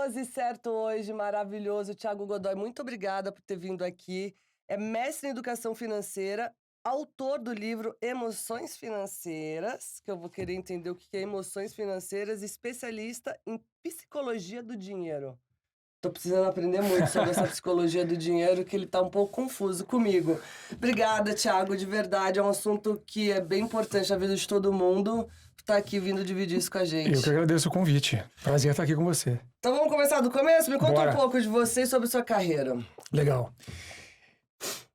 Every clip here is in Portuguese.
Close Certo hoje, maravilhoso. Thiago Godoy, muito obrigada por ter vindo aqui. É mestre em educação financeira, autor do livro Emoções Financeiras, que eu vou querer entender o que é emoções financeiras, e especialista em psicologia do dinheiro. Tô precisando aprender muito sobre essa psicologia do dinheiro, que ele tá um pouco confuso comigo. Obrigada, Thiago, de verdade. É um assunto que é bem importante na vida de todo mundo. Tá aqui vindo dividir isso com a gente. Eu que agradeço o convite. Prazer estar aqui com você. Então vamos começar do começo? Me conta Bora. um pouco de você e sobre sua carreira. Legal.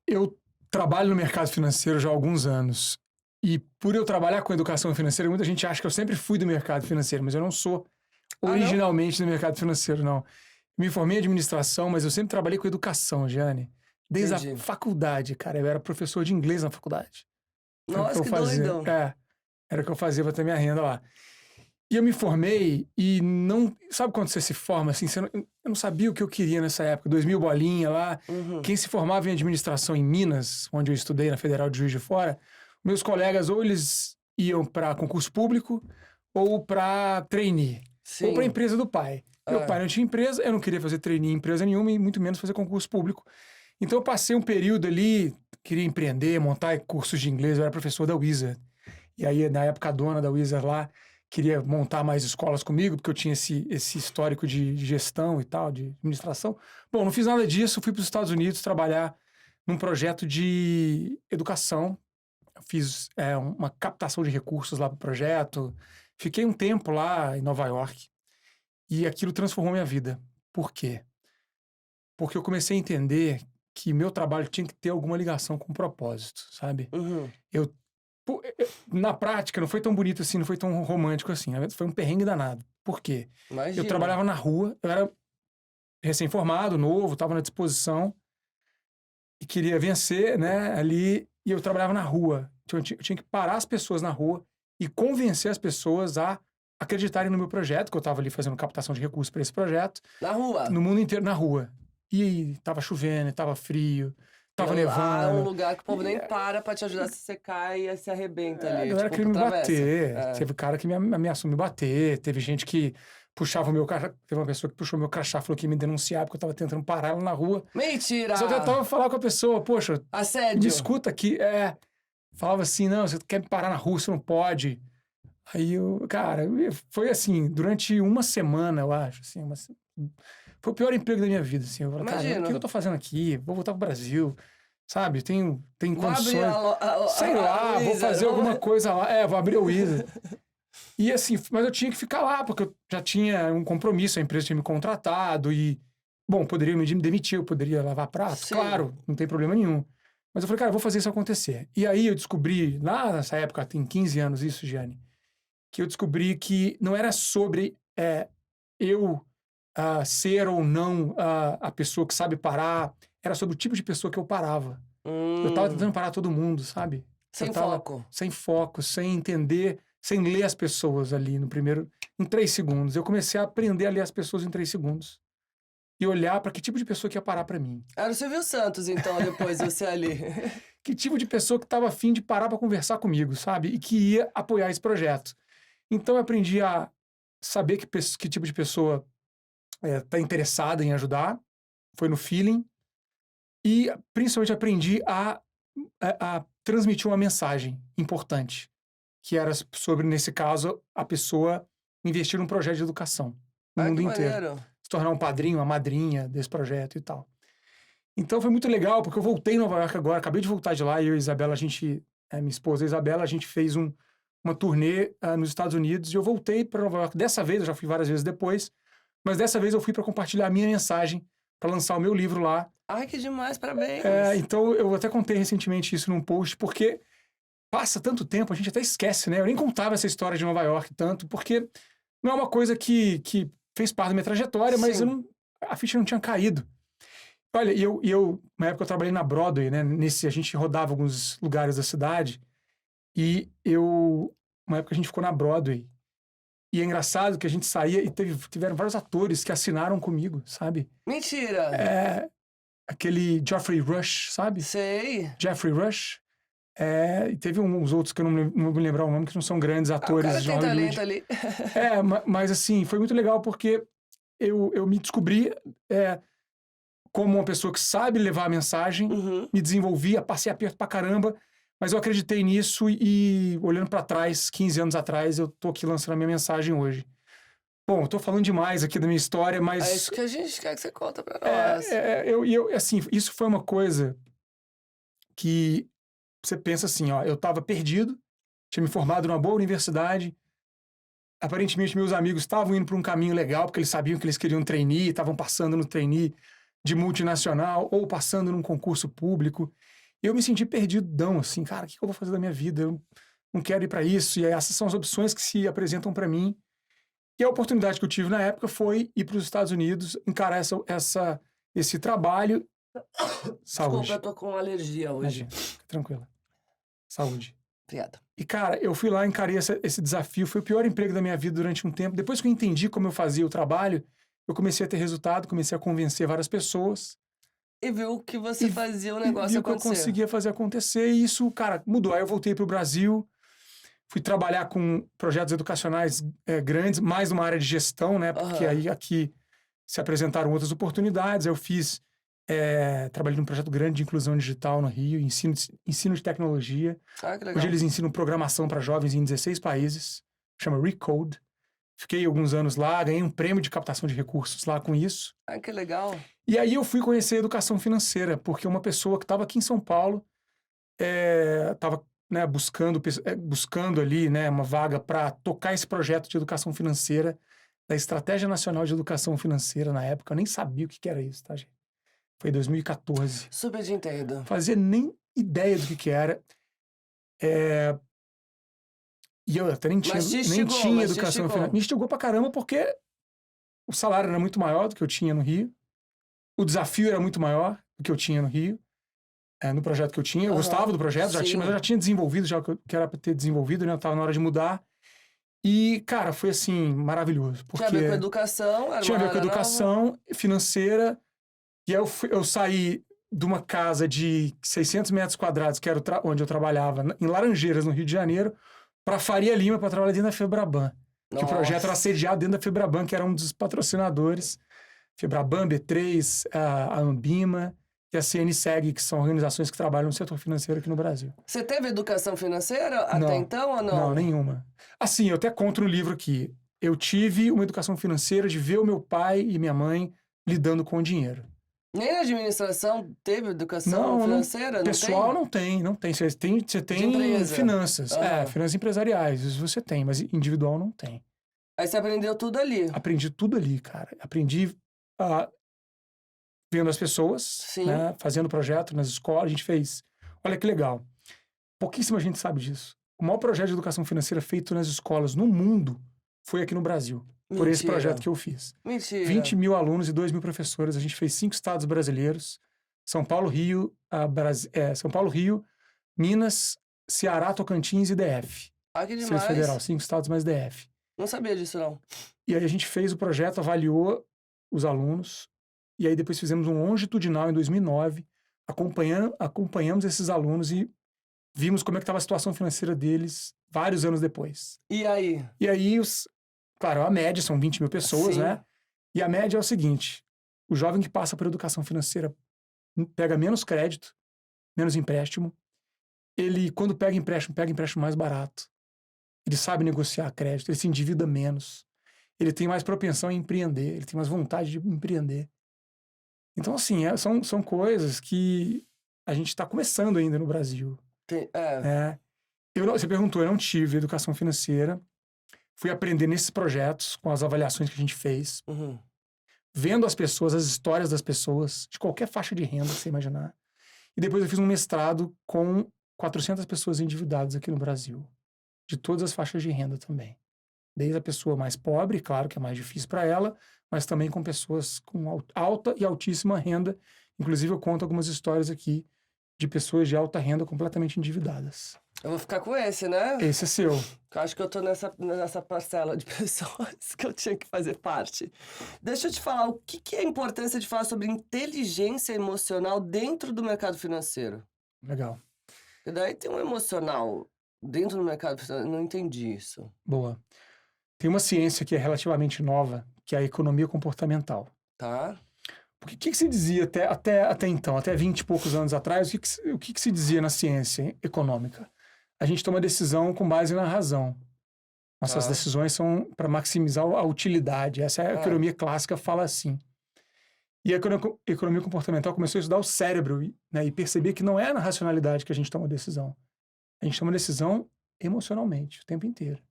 Eu trabalho no mercado financeiro já há alguns anos. E por eu trabalhar com educação financeira, muita gente acha que eu sempre fui do mercado financeiro, mas eu não sou originalmente do mercado financeiro, não. Me formei em administração, mas eu sempre trabalhei com educação, Jeane. Desde Entendi. a faculdade, cara. Eu era professor de inglês na faculdade. Foi o Nossa, eu que fazia. doido. Era o que eu fazia pra ter minha renda lá. E eu me formei e não... Sabe quando você se forma assim? Eu não sabia o que eu queria nessa época. 2000 bolinha lá. Uhum. Quem se formava em administração em Minas, onde eu estudei na Federal de Juiz de Fora, meus colegas ou eles iam para concurso público ou para trainee. Ou para Sim. empresa do pai. Meu pai não tinha empresa, eu não queria fazer trainee em empresa nenhuma e muito menos fazer concurso público. Então eu passei um período ali, queria empreender, montar cursos de inglês. Eu era professor da Wizard. E aí, na época, a dona da Wizard lá queria montar mais escolas comigo, porque eu tinha esse histórico de gestão e tal, de administração. Bom, não fiz nada disso, fui para os Estados Unidos trabalhar num projeto de educação. Eu fiz uma captação de recursos lá para o projeto. Fiquei um tempo lá em Nova York e aquilo transformou minha vida. Por quê? Porque eu comecei a entender que meu trabalho tinha que ter alguma ligação com o propósito, sabe? Uhum. Na prática, não foi tão bonito assim, não foi tão romântico assim. Foi um perrengue danado. Por quê? Imagina. Eu trabalhava na rua, eu era recém-formado, novo, estava na disposição e queria vencer, né, ali, e eu trabalhava na rua. Então, eu tinha que parar as pessoas na rua e convencer as pessoas a acreditarem no meu projeto, que eu estava ali fazendo captação de recursos para esse projeto. Na rua? No mundo inteiro, na rua. E estava chovendo, estava frio, estava nevando. É um lugar que o povo nem para pra te ajudar a se secar e se arrebenta ali. Não era Tipo, querer me atravessa. bater. Teve cara que me ameaçou me bater. Teve gente que puxava o meu crachá. Teve uma pessoa que puxou meu crachá, falou que ia me denunciar porque eu tava tentando parar ela na rua. Mentira! Só tentava falar com a pessoa, poxa, Assédio. me escuta aqui. Falava assim, não, você quer me parar na rua, você não pode. Aí cara, foi assim, durante uma semana, eu acho, assim, foi o pior emprego da minha vida, assim. Eu falei, cara, o que eu tô fazendo aqui? Vou voltar pro Brasil, sabe? Tem condições. Sei lá, vou fazer alguma coisa lá. Vou abrir o Wizard. E assim, mas eu tinha que ficar lá, porque eu já tinha um compromisso, a empresa tinha me contratado e, bom, poderia me demitir, eu poderia lavar prato, Sim. claro, não tem problema nenhum. Mas eu falei, cara, eu vou fazer isso acontecer. E aí eu descobri, lá nessa época, tem 15 anos isso, Gianni, que eu descobri que não era sobre eu ser ou não a pessoa que sabe parar, era sobre o tipo de pessoa que eu parava. Eu tava tentando parar todo mundo, sabe? Sem foco. Sem foco, sem entender, sem ler as pessoas ali em 3 segundos. Eu comecei a aprender a ler as pessoas em 3 segundos. E olhar para que tipo de pessoa que ia parar para mim. Era o Silvio Santos, então, depois você ali. Que tipo de pessoa que estava afim de parar para conversar comigo, sabe? E que ia apoiar esse projeto. Então eu aprendi a saber que tipo de pessoa tá interessada em ajudar. Foi no feeling. E principalmente aprendi a transmitir uma mensagem importante. Que era sobre, nesse caso, a pessoa investir num projeto de educação. No mundo inteiro. Maneiro. Se tornar um padrinho, uma madrinha desse projeto e tal. Então foi muito legal, porque eu voltei em Nova York agora, acabei de voltar de lá, eu e a Isabela, minha esposa a Isabela, a gente fez uma turnê nos Estados Unidos, e eu voltei para Nova York. Dessa vez, eu já fui várias vezes depois, mas dessa vez eu fui para compartilhar a minha mensagem, para lançar o meu livro lá. Ai, que demais, parabéns. Então eu até contei recentemente isso num post, porque passa tanto tempo, a gente até esquece, né? Eu nem contava essa história de Nova York tanto, porque não é uma coisa que fez parte da minha trajetória, mas a ficha não tinha caído. Olha, na época eu trabalhei na Broadway, né? A gente rodava alguns lugares da cidade, e uma época a gente ficou na Broadway. E é engraçado que a gente saía e tiveram vários atores que assinaram comigo, sabe? Mentira! Aquele Geoffrey Rush, sabe? Sei. Jeffrey Rush. E teve uns outros que eu não vou lembrar o nome, que não são grandes atores O cara de tem Hollywood. talento ali. Mas assim, foi muito legal porque eu me descobri como uma pessoa que sabe levar a mensagem, me desenvolvi, passei aperto pra caramba, mas eu acreditei nisso e olhando pra trás, 15 anos atrás, eu tô aqui lançando a minha mensagem hoje. Bom, eu tô falando demais aqui da minha história, mas... É isso que a gente quer que você conta pra nós. Assim, isso foi uma coisa que você pensa assim, ó, eu tava perdido, tinha me formado numa boa universidade, aparentemente meus amigos estavam indo para um caminho legal, porque eles sabiam que eles queriam trainee, estavam passando no trainee de multinacional ou passando num concurso público. E eu me senti perdidão, assim, cara, o que eu vou fazer da minha vida? Eu não quero ir para isso. E essas são as opções que se apresentam para mim. E a oportunidade que eu tive na época foi ir para os Estados Unidos, encarar esse trabalho. Saúde. Desculpa, eu tô com alergia hoje. Imagina, fica tranquila. Saúde. Obrigada. E, cara, eu fui lá, encarei esse desafio. Foi o pior emprego da minha vida durante um tempo. Depois que eu entendi como eu fazia o trabalho, eu comecei a ter resultado, comecei a convencer várias pessoas. E viu que você fazia o negócio viu que eu conseguia fazer acontecer. E isso, cara, mudou. Aí eu voltei para o Brasil, fui trabalhar com projetos educacionais grandes, mais numa área de gestão, né? Porque aí aqui se apresentaram outras oportunidades. Eu fiz... trabalhei num projeto grande de inclusão digital no Rio, ensino de tecnologia. Ah, que legal. Hoje eles ensinam programação para jovens em 16 países, chama Recode. Fiquei alguns anos lá, ganhei um prêmio de captação de recursos lá com isso. Ah, que legal. E aí eu fui conhecer a educação financeira, porque uma pessoa que estava aqui em São Paulo estava buscando ali, né, uma vaga para tocar esse projeto de educação financeira, da Estratégia Nacional de Educação Financeira na época. Eu nem sabia o que era isso, tá, gente? Foi em 2014. Super de entendo. Fazia nem ideia do que era. E eu até nem tinha educação financeira. Me instigou pra caramba porque o salário era muito maior do que eu tinha no Rio. O desafio era muito maior do que eu tinha no Rio. No projeto que eu tinha. Eu gostava do projeto, mas eu já tinha desenvolvido, já o que era pra ter desenvolvido, né? Eu tava na hora de mudar. E, cara, foi assim, maravilhoso. Porque tinha a ver com educação, tinha a ver com educação financeira. E aí eu saí de uma casa de 600 metros quadrados, que era onde eu trabalhava, em Laranjeiras, no Rio de Janeiro, para Faria Lima, para trabalhar dentro da Febraban. Que o projeto era sediado dentro da Febraban, que era um dos patrocinadores. Febraban, B3, a Ambima e a CNSEG, que são organizações que trabalham no setor financeiro aqui no Brasil. Você teve educação financeira até então ou não? Não, nenhuma. Assim, eu até conto no livro aqui. Eu tive uma educação financeira de ver o meu pai e minha mãe lidando com o dinheiro. Nem na administração teve educação financeira? Pessoal não tem. Você tem finanças. Finanças empresariais, isso você tem, mas individual não tem. Aí você aprendeu tudo ali? Aprendi tudo ali, cara. Aprendi vendo as pessoas, né, fazendo projeto nas escolas. A gente fez... Olha que legal. Pouquíssima gente sabe disso. O maior projeto de educação financeira feito nas escolas no mundo foi aqui no Brasil. Mentira. Por esse projeto que eu fiz. Mentira. 20 mil alunos e 2 mil professores. A gente fez 5 estados brasileiros. São Paulo, Rio, Minas, Ceará, Tocantins e DF. Ah, que demais. Distrito Federal, 5 estados mais DF. Não sabia disso, não. E aí a gente fez o projeto, avaliou os alunos. E aí depois fizemos um longitudinal em 2009. Acompanhamos esses alunos e vimos como é que estava a situação financeira deles vários anos depois. E aí? E aí, claro, a média são 20 mil pessoas, né? E a média é o seguinte: o jovem que passa por educação financeira pega menos crédito, menos empréstimo. Ele, quando pega empréstimo mais barato. Ele sabe negociar crédito, ele se endivida menos. Ele tem mais propensão a empreender, ele tem mais vontade de empreender. Então, assim, são coisas que a gente está começando ainda no Brasil. Você perguntou, eu não tive educação financeira. Fui aprender nesses projetos, com as avaliações que a gente fez. Vendo as pessoas, as histórias das pessoas, de qualquer faixa de renda, você imaginar. E depois eu fiz um mestrado com 400 pessoas endividadas aqui no Brasil. De todas as faixas de renda também. Desde a pessoa mais pobre, claro que é mais difícil para ela, mas também com pessoas com alta e altíssima renda. Inclusive eu conto algumas histórias aqui de pessoas de alta renda completamente endividadas. Eu vou ficar com esse, né? Esse é seu. Eu acho que eu tô nessa parcela de pessoas que eu tinha que fazer parte. Deixa eu te falar, o que é a importância de falar sobre inteligência emocional dentro do mercado financeiro? Legal. E daí tem um emocional dentro do mercado financeiro, eu não entendi isso. Boa. Tem uma ciência que é relativamente nova, que é a economia comportamental. Tá. Porque o que se dizia até então, até 20 e poucos anos atrás, o que se dizia na ciência econômica? A gente toma decisão com base na razão. Nossas Tá. decisões são para maximizar a utilidade. Essa é a economia clássica, fala assim. E a economia comportamental começou a estudar o cérebro, né, e perceber que não é na racionalidade que a gente toma decisão. A gente toma decisão emocionalmente, o tempo inteiro.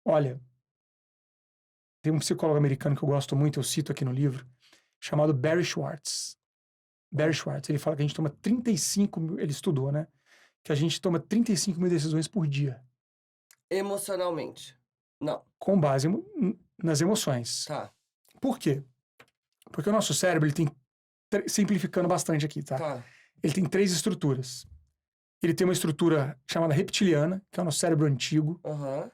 Olha, tem um psicólogo americano que eu gosto muito, eu cito aqui no livro, chamado Barry Schwartz. Barry Schwartz, ele fala que a gente toma 35 mil, ele estudou, né? Que a gente toma 35 mil decisões por dia. Emocionalmente. Não. Com base nas emoções. Tá. Por quê? Porque o nosso cérebro, ele tem, simplificando bastante aqui, tá? Tá. Ele tem 3 estruturas. Ele tem uma estrutura chamada reptiliana, que é o nosso cérebro antigo, Aham.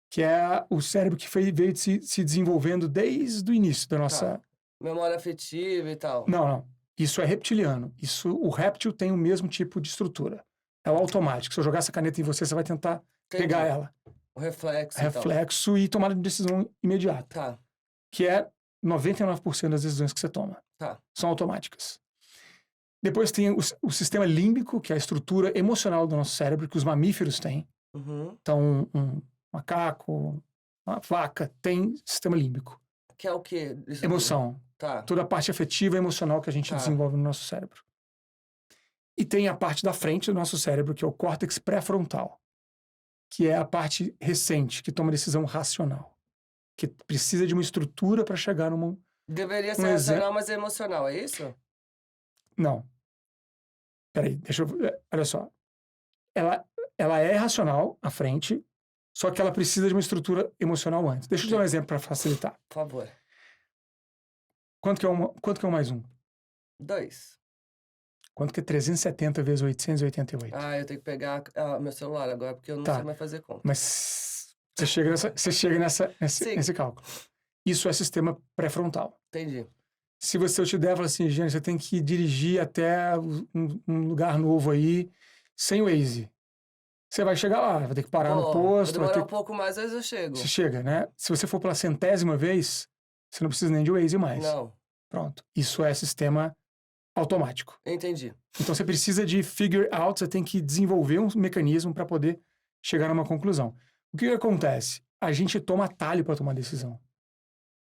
que é o cérebro que veio se desenvolvendo desde o início da nossa... Tá. Memória afetiva e tal. Não. Isso é reptiliano. O réptil tem o mesmo tipo de estrutura. É o automático. Se eu jogar essa caneta em você, você vai tentar pegar ela. O reflexo. Reflexo e tomada de decisão imediata. Tá. Que é 99% das decisões que você toma. Tá. São automáticas. Depois tem o sistema límbico, que é a estrutura emocional do nosso cérebro, que os mamíferos têm. Uhum. Então, um macaco, uma vaca tem sistema límbico. Que é o quê? Emoção. Tá. Toda a parte afetiva e emocional que a gente desenvolve no nosso cérebro. E tem a parte da frente do nosso cérebro, que é o córtex pré-frontal, que é a parte recente, que toma decisão racional, que precisa de uma estrutura para chegar numa... Deveria ser racional, mas é emocional, é isso? Não. Peraí, deixa eu... Olha só. Ela é racional, à frente, só que ela precisa de uma estrutura emocional antes. Deixa eu dar um exemplo para facilitar. Por favor. Quanto que é 1 mais 1? 2. Quanto que é 370 vezes 888? Ah, eu tenho que pegar meu celular agora, porque eu não sei mais fazer conta. Mas você chega nesse cálculo. Isso é sistema pré-frontal. Entendi. Se eu te der, fala assim, Jane, você tem que dirigir até um lugar novo aí, sem o Waze. Você vai chegar lá, vai ter que parar no posto. Vai demorar um pouco mais, às vezes eu chego. Você chega, né? Se você for pela 100ª vez, você não precisa nem de Waze mais. Não. Pronto. Isso é sistema automático. Entendi. Então você precisa de figure out, você tem que desenvolver um mecanismo para poder chegar a uma conclusão. O que acontece? A gente toma atalho para tomar decisão.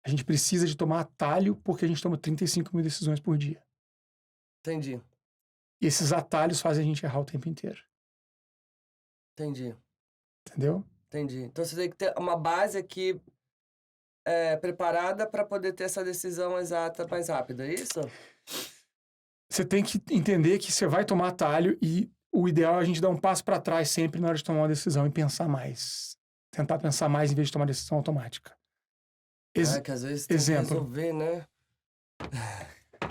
A gente precisa de tomar atalho porque a gente toma 35 mil decisões por dia. Entendi. E esses atalhos fazem a gente errar o tempo inteiro. Entendi. Entendeu? Entendi. Então você tem que ter uma base aqui preparada para poder ter essa decisão exata mais rápida, é isso? Você tem que entender que você vai tomar atalho e o ideal é a gente dar um passo para trás sempre na hora de tomar uma decisão e pensar mais. Tentar pensar mais em vez de tomar decisão automática. Que às vezes tem que resolver, né?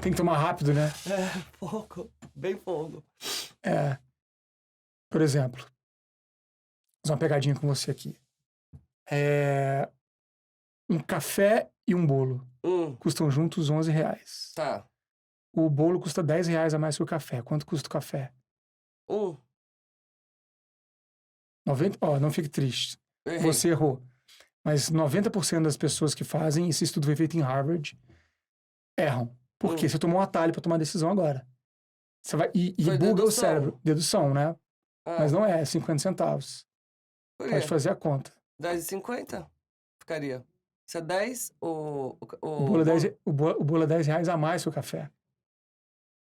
Tem que tomar rápido, né? Pouco. Bem pouco. Por exemplo, vou fazer uma pegadinha com você aqui. Um café e um bolo custam juntos R$11. Tá. O bolo custa R$10 a mais que o café. Quanto custa o café? 90... não fique triste. Errei. Você errou. Mas 90% das pessoas que fazem, esse estudo foi feito em Harvard, erram. Por quê? Você tomou um atalho para tomar decisão agora. Você vai e buga o cérebro. Dedução, né? Mas não é 50 centavos. Pode fazer a conta. 10,50 ficaria. Se é 10, o bolo é R$10 a mais que o café.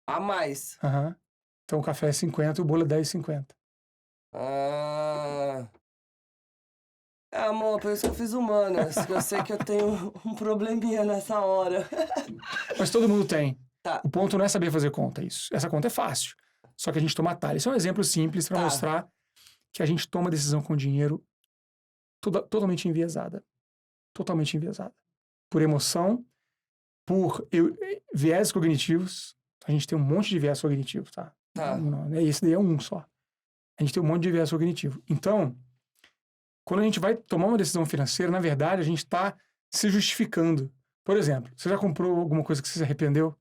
A mais? Aham. Então o café é 50 e o bolo é 10,50. Amor, por isso que eu fiz humanas. Eu sei que eu tenho um probleminha nessa hora. Mas todo mundo tem. Tá. O ponto não é saber fazer conta, isso. Essa conta é fácil. Só que a gente toma atalho. Isso é um exemplo simples para mostrar que a gente toma decisão com dinheiro totalmente enviesada. Totalmente enviesada. Por emoção, por viés cognitivos. A gente tem um monte de viés cognitivo, tá? Não, esse daí é um só. A gente tem um monte de viés cognitivo. Então, quando a gente vai tomar uma decisão financeira, na verdade, a gente está se justificando. Por exemplo, você já comprou alguma coisa que você se arrependeu?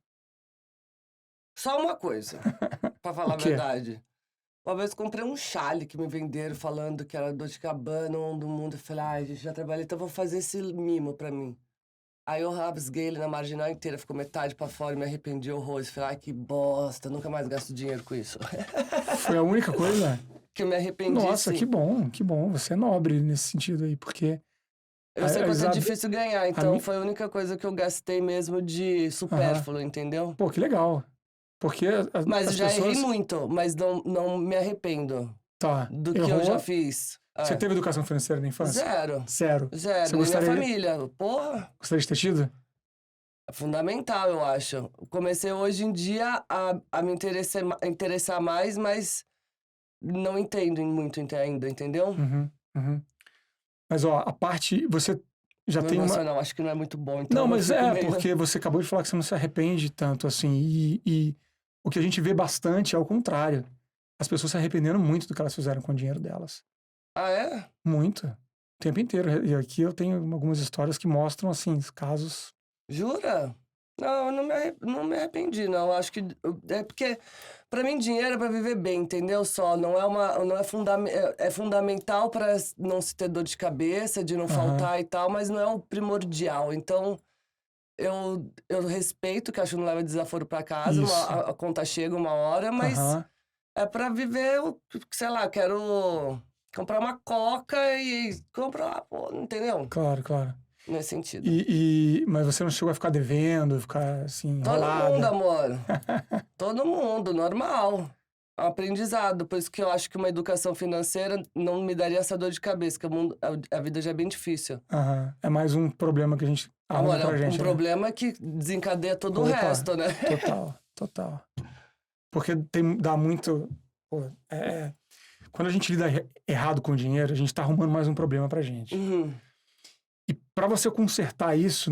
Só uma coisa, pra falar a verdade. Uma vez eu comprei um chale que me venderam falando que era Dolce & Gabbana, do mundo. Eu falei, gente, já trabalhei, então vou fazer esse mimo pra mim. Aí eu rasguei ele na marginal inteira, ficou metade pra fora e me arrependi horrores. Falei, ai, que bosta, nunca mais gasto dinheiro com isso. Foi a única coisa? Que eu me arrependi, Nossa, sim. que bom. Você é nobre nesse sentido aí, porque... Eu sei quanto é Isabel- difícil ganhar, a então mi- foi a única coisa que eu gastei mesmo de supérfluo, entendeu? Pô, que legal. Porque Mas eu as já errei pessoas... muito, mas não me arrependo Tá, do que eu já errou. fiz. Você É. teve educação financeira na infância? Zero. Zero. Zero. Você E minha gostaria, família, porra, gostaria de ter tido? é fundamental, eu acho. Comecei hoje em dia a me interessar mais, mas não entendo muito ainda, entendeu? Uhum, uhum. Mas, ó, a parte... Você já Meu tem uma... emocional, acho que não é muito bom, então Não, eu mas fico meio... porque você acabou de falar que você não se arrepende tanto, assim. E o que a gente vê bastante é o contrário. As pessoas se arrependendo muito do que elas fizeram com o dinheiro delas. Ah, é? Muito. O tempo inteiro. E aqui eu tenho algumas histórias que mostram, assim, casos... Jura? Não, eu não me arrependi, não. Acho que é porque pra mim dinheiro é pra viver bem, entendeu? Só não é não é, é fundamental pra não se ter dor de cabeça, de não Aham. faltar e tal, mas não é o primordial. Então, eu respeito que acho que não leva desaforo pra casa, Isso. a conta chega uma hora, mas Aham. é pra viver, sei lá, quero comprar uma coca e comprar, pô, entendeu? Claro, claro. Nesse sentido. Mas você não chegou a ficar devendo, ficar, assim, Todo mundo, enrolada? amor. Todo mundo, normal. É um aprendizado. Por isso que eu acho que uma educação financeira não me daria essa dor de cabeça, que a vida já é bem difícil. Aham. É mais um problema que a gente arruma Amor, é pra um gente, né? problema que desencadeia todo o Opa, resto, né? Total, total. Porque dá muito... Pô, quando a gente lida errado com o dinheiro, a gente tá arrumando mais um problema pra gente. Uhum. E para você consertar isso,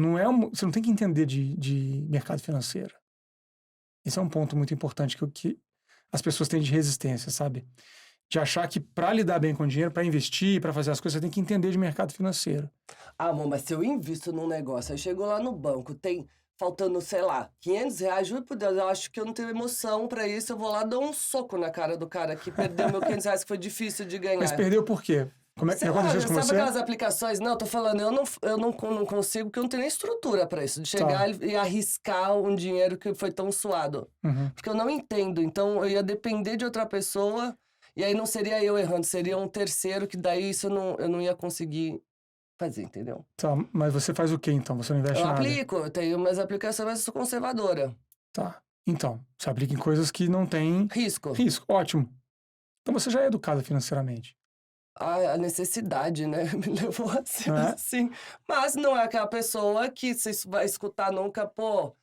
você não tem que entender de mercado financeiro. Esse é um ponto muito importante que as pessoas têm de resistência, sabe? De achar que para lidar bem com o dinheiro, para investir, para fazer as coisas, você tem que entender de mercado financeiro. Ah, amor, mas se eu invisto num negócio, aí chegou lá no banco, tem faltando, sei lá, R$ 500, juro por Deus, eu acho que eu não tenho emoção pra isso, eu vou lá dar um soco na cara do cara que perdeu meu R$ 500, que foi difícil de ganhar. Mas perdeu por quê? Como é que Sei lá, aconteceu isso com sabe você? aquelas aplicações? Não, tô falando, eu não consigo, porque eu não tenho nem estrutura pra isso, de chegar e arriscar um dinheiro que foi tão suado. Uhum. Porque eu não entendo, então eu ia depender de outra pessoa, e aí não seria eu errando, seria um terceiro, que daí isso eu não ia conseguir fazer, entendeu? Tá, mas você faz o quê então? Você não investe Eu nada? aplico, eu tenho umas aplicações, mas eu sou conservadora. Tá. Então, você aplica em coisas que não têm Risco. risco. Ótimo. Então você já é educada financeiramente. A necessidade, né? Me levou a ser Não é? assim. Mas não é aquela pessoa que você vai escutar nunca, pô,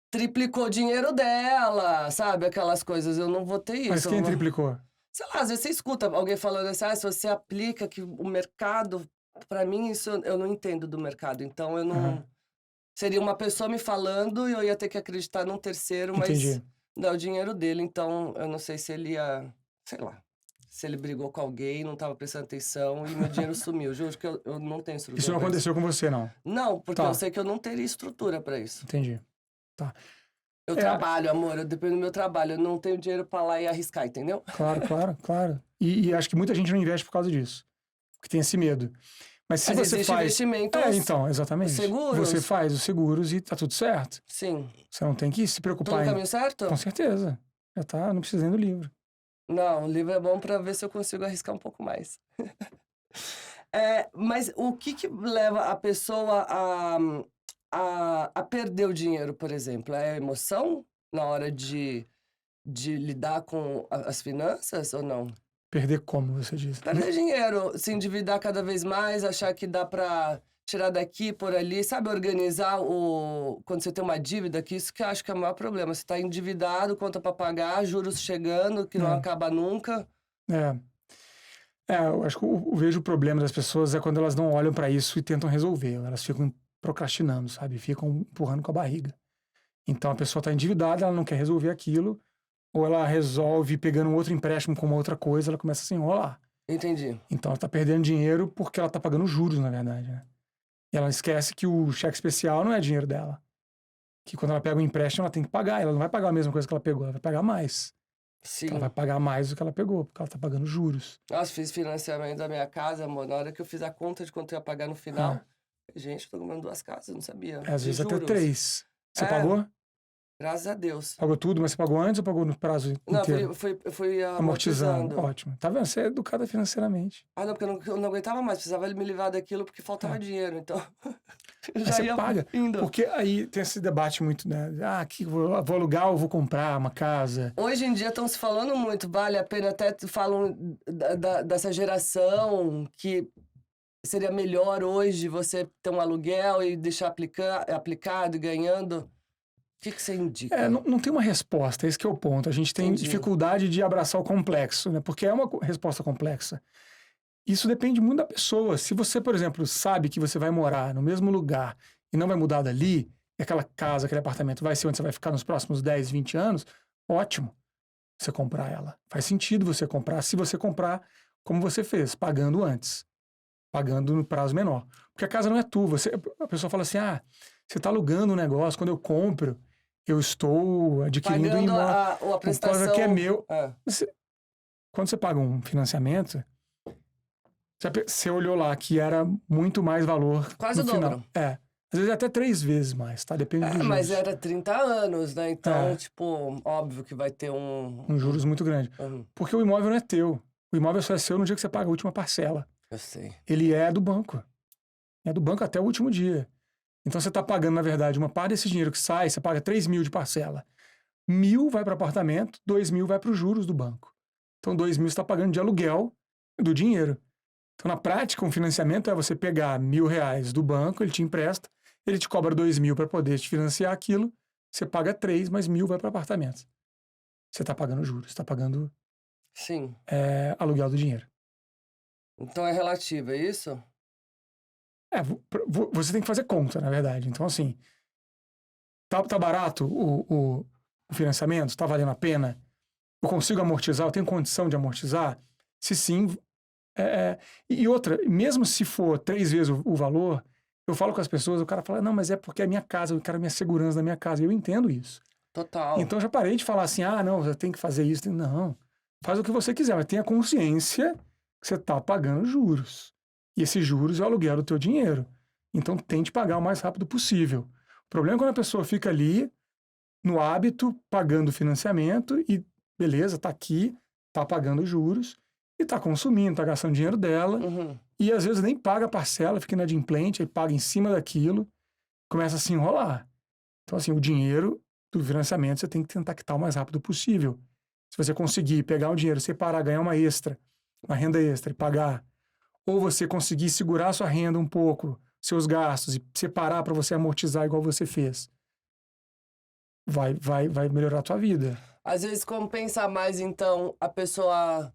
triplicou o dinheiro dela, sabe? Aquelas coisas. Eu não vou ter isso. Mas quem triplicou? Sei lá, às vezes você escuta alguém falando assim, se você aplica que o mercado... Pra mim, isso eu não entendo do mercado. Então, eu não... Aham. Seria uma pessoa me falando e eu ia ter que acreditar num terceiro, mas Entendi. não é o dinheiro dele. Então, eu não sei se ele ia... Sei lá. Se ele brigou com alguém, não tava prestando atenção e meu dinheiro sumiu. Juro que eu não tenho estrutura Isso não pra aconteceu com você, não? Não, porque Tá. eu sei que eu não teria estrutura pra isso. Entendi. Tá. Eu trabalho, amor, eu dependo do meu trabalho. Eu não tenho dinheiro pra lá e arriscar, entendeu? Claro, claro, claro. E acho que muita gente não investe por causa disso. Porque tem esse medo. Mas se Mas você existe faz... investimentos... então, exatamente. seguros. Você faz os seguros e tá tudo certo. Sim. Você não tem que se Tô preocupar no caminho certo? Com certeza. Já tá, não precisa nem do livro. Não, o livro é bom pra ver se eu consigo arriscar um pouco mais. Mas o que leva a pessoa a perder o dinheiro, por exemplo? É a emoção na hora de lidar com as finanças ou não? Perder como, você diz? Perder dinheiro, se endividar cada vez mais, achar que dá pra tirar daqui, por ali, sabe? Organizar quando você tem uma dívida, que isso que eu acho que é o maior problema. Você tá endividado, conta pra pagar, juros chegando, que não acaba nunca. Eu acho que eu vejo o problema das pessoas é quando elas não olham pra isso e tentam resolver. Elas ficam procrastinando, sabe? Ficam empurrando com a barriga. Então a pessoa tá endividada, ela não quer resolver aquilo, ou ela resolve pegando um outro empréstimo com uma outra coisa, ela começa a se enrolar. Entendi. Então ela tá perdendo dinheiro porque ela tá pagando juros, na verdade, né? E ela esquece que o cheque especial não é dinheiro dela. Que quando ela pega um empréstimo, ela tem que pagar. Ela não vai pagar a mesma coisa que ela pegou, ela vai pagar mais. Sim. Ela vai pagar mais do que ela pegou, porque ela tá pagando juros. Nossa, fiz financiamento da minha casa, amor. Na hora que eu fiz a conta de quanto eu ia pagar no final, Gente, eu tô comprando 2 casas, não sabia. Às De vezes até juros. 3. Você É. pagou? Graças a Deus. Pagou tudo, mas você pagou antes ou pagou no prazo Não, inteiro? fui Amortizando. amortizando. Ótimo. Tá vendo? Você é educada financeiramente. Ah, não, porque eu não aguentava mais, precisava me livrar daquilo porque faltava É. dinheiro, então eu Aí já você ia paga. indo. Porque aí tem esse debate muito, né? Ah, que vou alugar ou vou comprar uma casa? Hoje em dia estão se falando muito, vale a pena, até falam dessa geração que seria melhor hoje você ter um aluguel e deixar aplicado e ganhando. O que você indica? Não tem uma resposta, esse que é o ponto. A gente tem Entendi. dificuldade de abraçar o complexo, né? Porque é uma resposta complexa. Isso depende muito da pessoa. Se você, por exemplo, sabe que você vai morar no mesmo lugar e não vai mudar dali, e aquela casa, aquele apartamento vai ser onde você vai ficar nos próximos 10, 20 anos, ótimo você comprar ela. Faz sentido você comprar, se você comprar como você fez, pagando antes. Pagando no prazo menor. Porque a casa não é tua. A pessoa fala assim, você está alugando um negócio, quando eu compro, eu estou adquirindo um Pagando imóvel. a Uma prestação. coisa que é meu. É. Quando você paga um financiamento, você olhou lá que era muito mais valor Quase no o final. dobro. Às vezes até 3 vezes mais, tá? Depende dos juros. Mas era 30 anos, né? Então, É. tipo, óbvio que vai ter Um juros muito grande. Uhum. Porque o imóvel não é teu. O imóvel só é seu no dia que você paga a última parcela. Eu sei. Ele é do banco. É do banco até o último dia. Então você está pagando, na verdade, uma parte desse dinheiro que sai, você paga 3 mil de parcela. 1.000 vai para o apartamento, 2 mil vai para os juros do banco. Então 2 mil você está pagando de aluguel do dinheiro. Então, na prática, um financiamento é você pegar R$1.000 do banco, ele te empresta, ele te cobra 2 mil para poder te financiar aquilo, você paga 3, mas 1.000 vai para o apartamento. Você está pagando juros, você está pagando Sim. aluguel do dinheiro. Então é relativo, é isso? Você tem que fazer conta, na verdade. Então, assim, tá barato o financiamento? Tá valendo a pena? Eu consigo amortizar? Eu tenho condição de amortizar? Se sim... E outra, mesmo se for 3 vezes o valor, eu falo com as pessoas, o cara fala, não, mas é porque é minha casa, eu quero a minha segurança da minha casa. E eu entendo isso. Total. Então, eu já parei de falar assim, não, você tem que fazer isso. Não, faz o que você quiser, mas tenha consciência que você está pagando juros. E esses juros é o aluguel do teu dinheiro. Então, tente pagar o mais rápido possível. O problema é quando a pessoa fica ali, no hábito, pagando financiamento e, beleza, tá aqui, tá pagando juros e tá consumindo, tá gastando dinheiro dela. Uhum. E, às vezes, nem paga a parcela, fica inadimplente, aí paga em cima daquilo, começa a se enrolar. Então, assim, o dinheiro do financiamento você tem que tentar quitar o mais rápido possível. Se você conseguir pegar o dinheiro, separar, ganhar uma renda extra e pagar, ou você conseguir segurar a sua renda um pouco, seus gastos e separar para você amortizar igual você fez, vai melhorar a tua vida. Às vezes compensa mais, então, a pessoa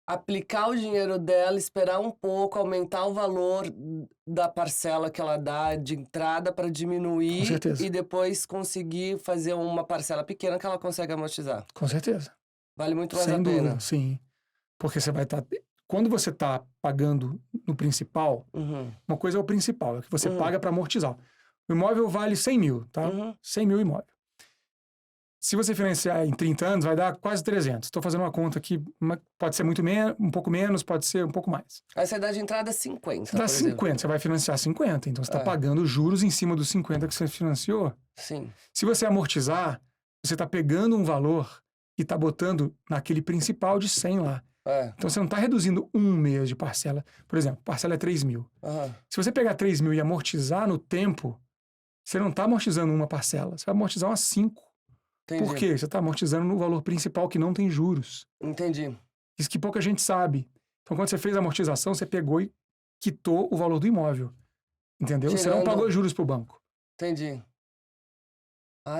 aplicar o dinheiro dela, esperar um pouco, aumentar o valor da parcela que ela dá de entrada para Com diminuir certeza. e depois conseguir fazer uma parcela pequena que ela consegue amortizar. Com certeza. Vale muito mais Sem a dúvida, pena. sim. Porque você vai estar... Quando você está pagando no principal, Uhum. uma coisa é o principal, é que você Uhum. paga para amortizar. O imóvel vale 100 mil, tá? Uhum. 100 mil imóvel. Se você financiar em 30 anos, vai dar quase 300. Estou fazendo uma conta aqui, pode ser um pouco menos, pode ser um pouco mais. Aí você dá de entrada 50, Você dá por exemplo. 50, você vai financiar 50, então você está pagando juros em cima dos 50 que você financiou. Sim. Se você amortizar, você está pegando um valor e está botando naquele principal de 100 lá. Então você não está reduzindo um mês de parcela. Por exemplo, parcela é 3 mil. Uhum. Se você pegar 3 mil e amortizar no tempo, você não está amortizando uma parcela, você vai amortizar umas 5. Entendi. Por quê? Você está amortizando no valor principal que não tem juros. Entendi. Isso que pouca gente sabe. Então, quando você fez a amortização, você pegou e quitou o valor do imóvel. Entendeu? Você não pagou juros para o banco. Entendi.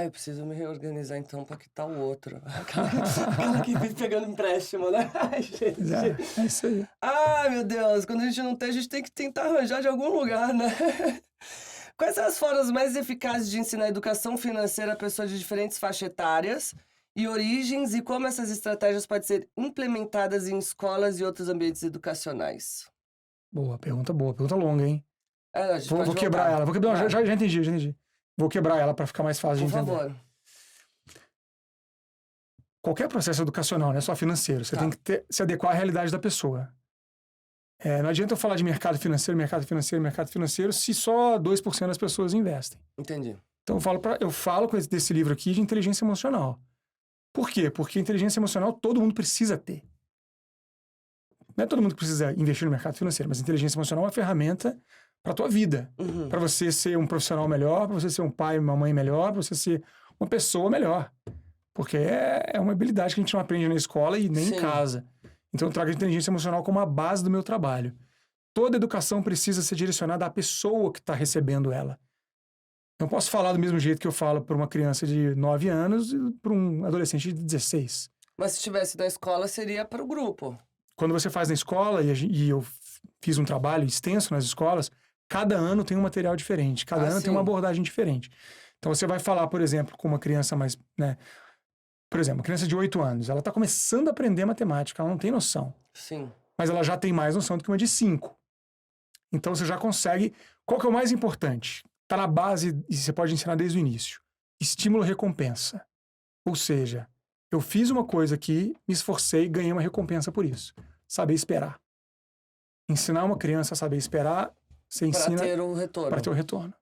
Eu preciso me reorganizar então para quitar o outro. Aquela que vive pegando empréstimo, né? Ai, gente. É isso aí. Ai, meu Deus. Quando a gente não tem, a gente tem que tentar arranjar de algum lugar, né? Quais são as formas mais eficazes de ensinar educação financeira a pessoas de diferentes faixas etárias e origens e como essas estratégias podem ser implementadas em escolas e outros ambientes educacionais? Boa, pergunta longa, hein? A gente pode Vou quebrar voltar. ela. Vou quebrar, já entendi. Vou quebrar ela para ficar mais fácil Por de entender. favor. Qualquer processo educacional, não é só financeiro, você tem que se adequar à realidade da pessoa. Não adianta eu falar de mercado financeiro, se só 2% das pessoas investem. Entendi. Então eu falo desse livro aqui de inteligência emocional. Por quê? Porque inteligência emocional todo mundo precisa ter. Não é todo mundo que precisa investir no mercado financeiro, mas inteligência emocional é uma ferramenta para a tua vida. Para você ser um profissional melhor, para você ser um pai e uma mãe melhor, para você ser uma pessoa melhor. Porque é uma habilidade que a gente não aprende na escola e nem em casa. Então eu trago a inteligência emocional como a base do meu trabalho. Toda educação precisa ser direcionada à pessoa que está recebendo ela. Não posso falar do mesmo jeito que eu falo para uma criança de 9 anos e para um adolescente de 16. Mas se estivesse na escola, seria para o grupo. Quando você faz na escola, e eu fiz um trabalho extenso nas escolas, cada ano tem um material diferente, cada ano tem uma abordagem diferente. Então você vai falar, por exemplo, com uma criança mais... Por exemplo, uma criança de 8 anos, ela está começando a aprender matemática, ela não tem noção. Sim. Mas ela já tem mais noção do que uma de 5. Então você já consegue... Qual que é o mais importante? Está na base, e você pode ensinar desde o início. Estímulo-recompensa. Ou seja, eu fiz uma coisa aqui, me esforcei e ganhei uma recompensa por isso. Saber esperar. Ensinar uma criança a saber esperar, você ensina... Para ter o retorno. Para ter o retorno.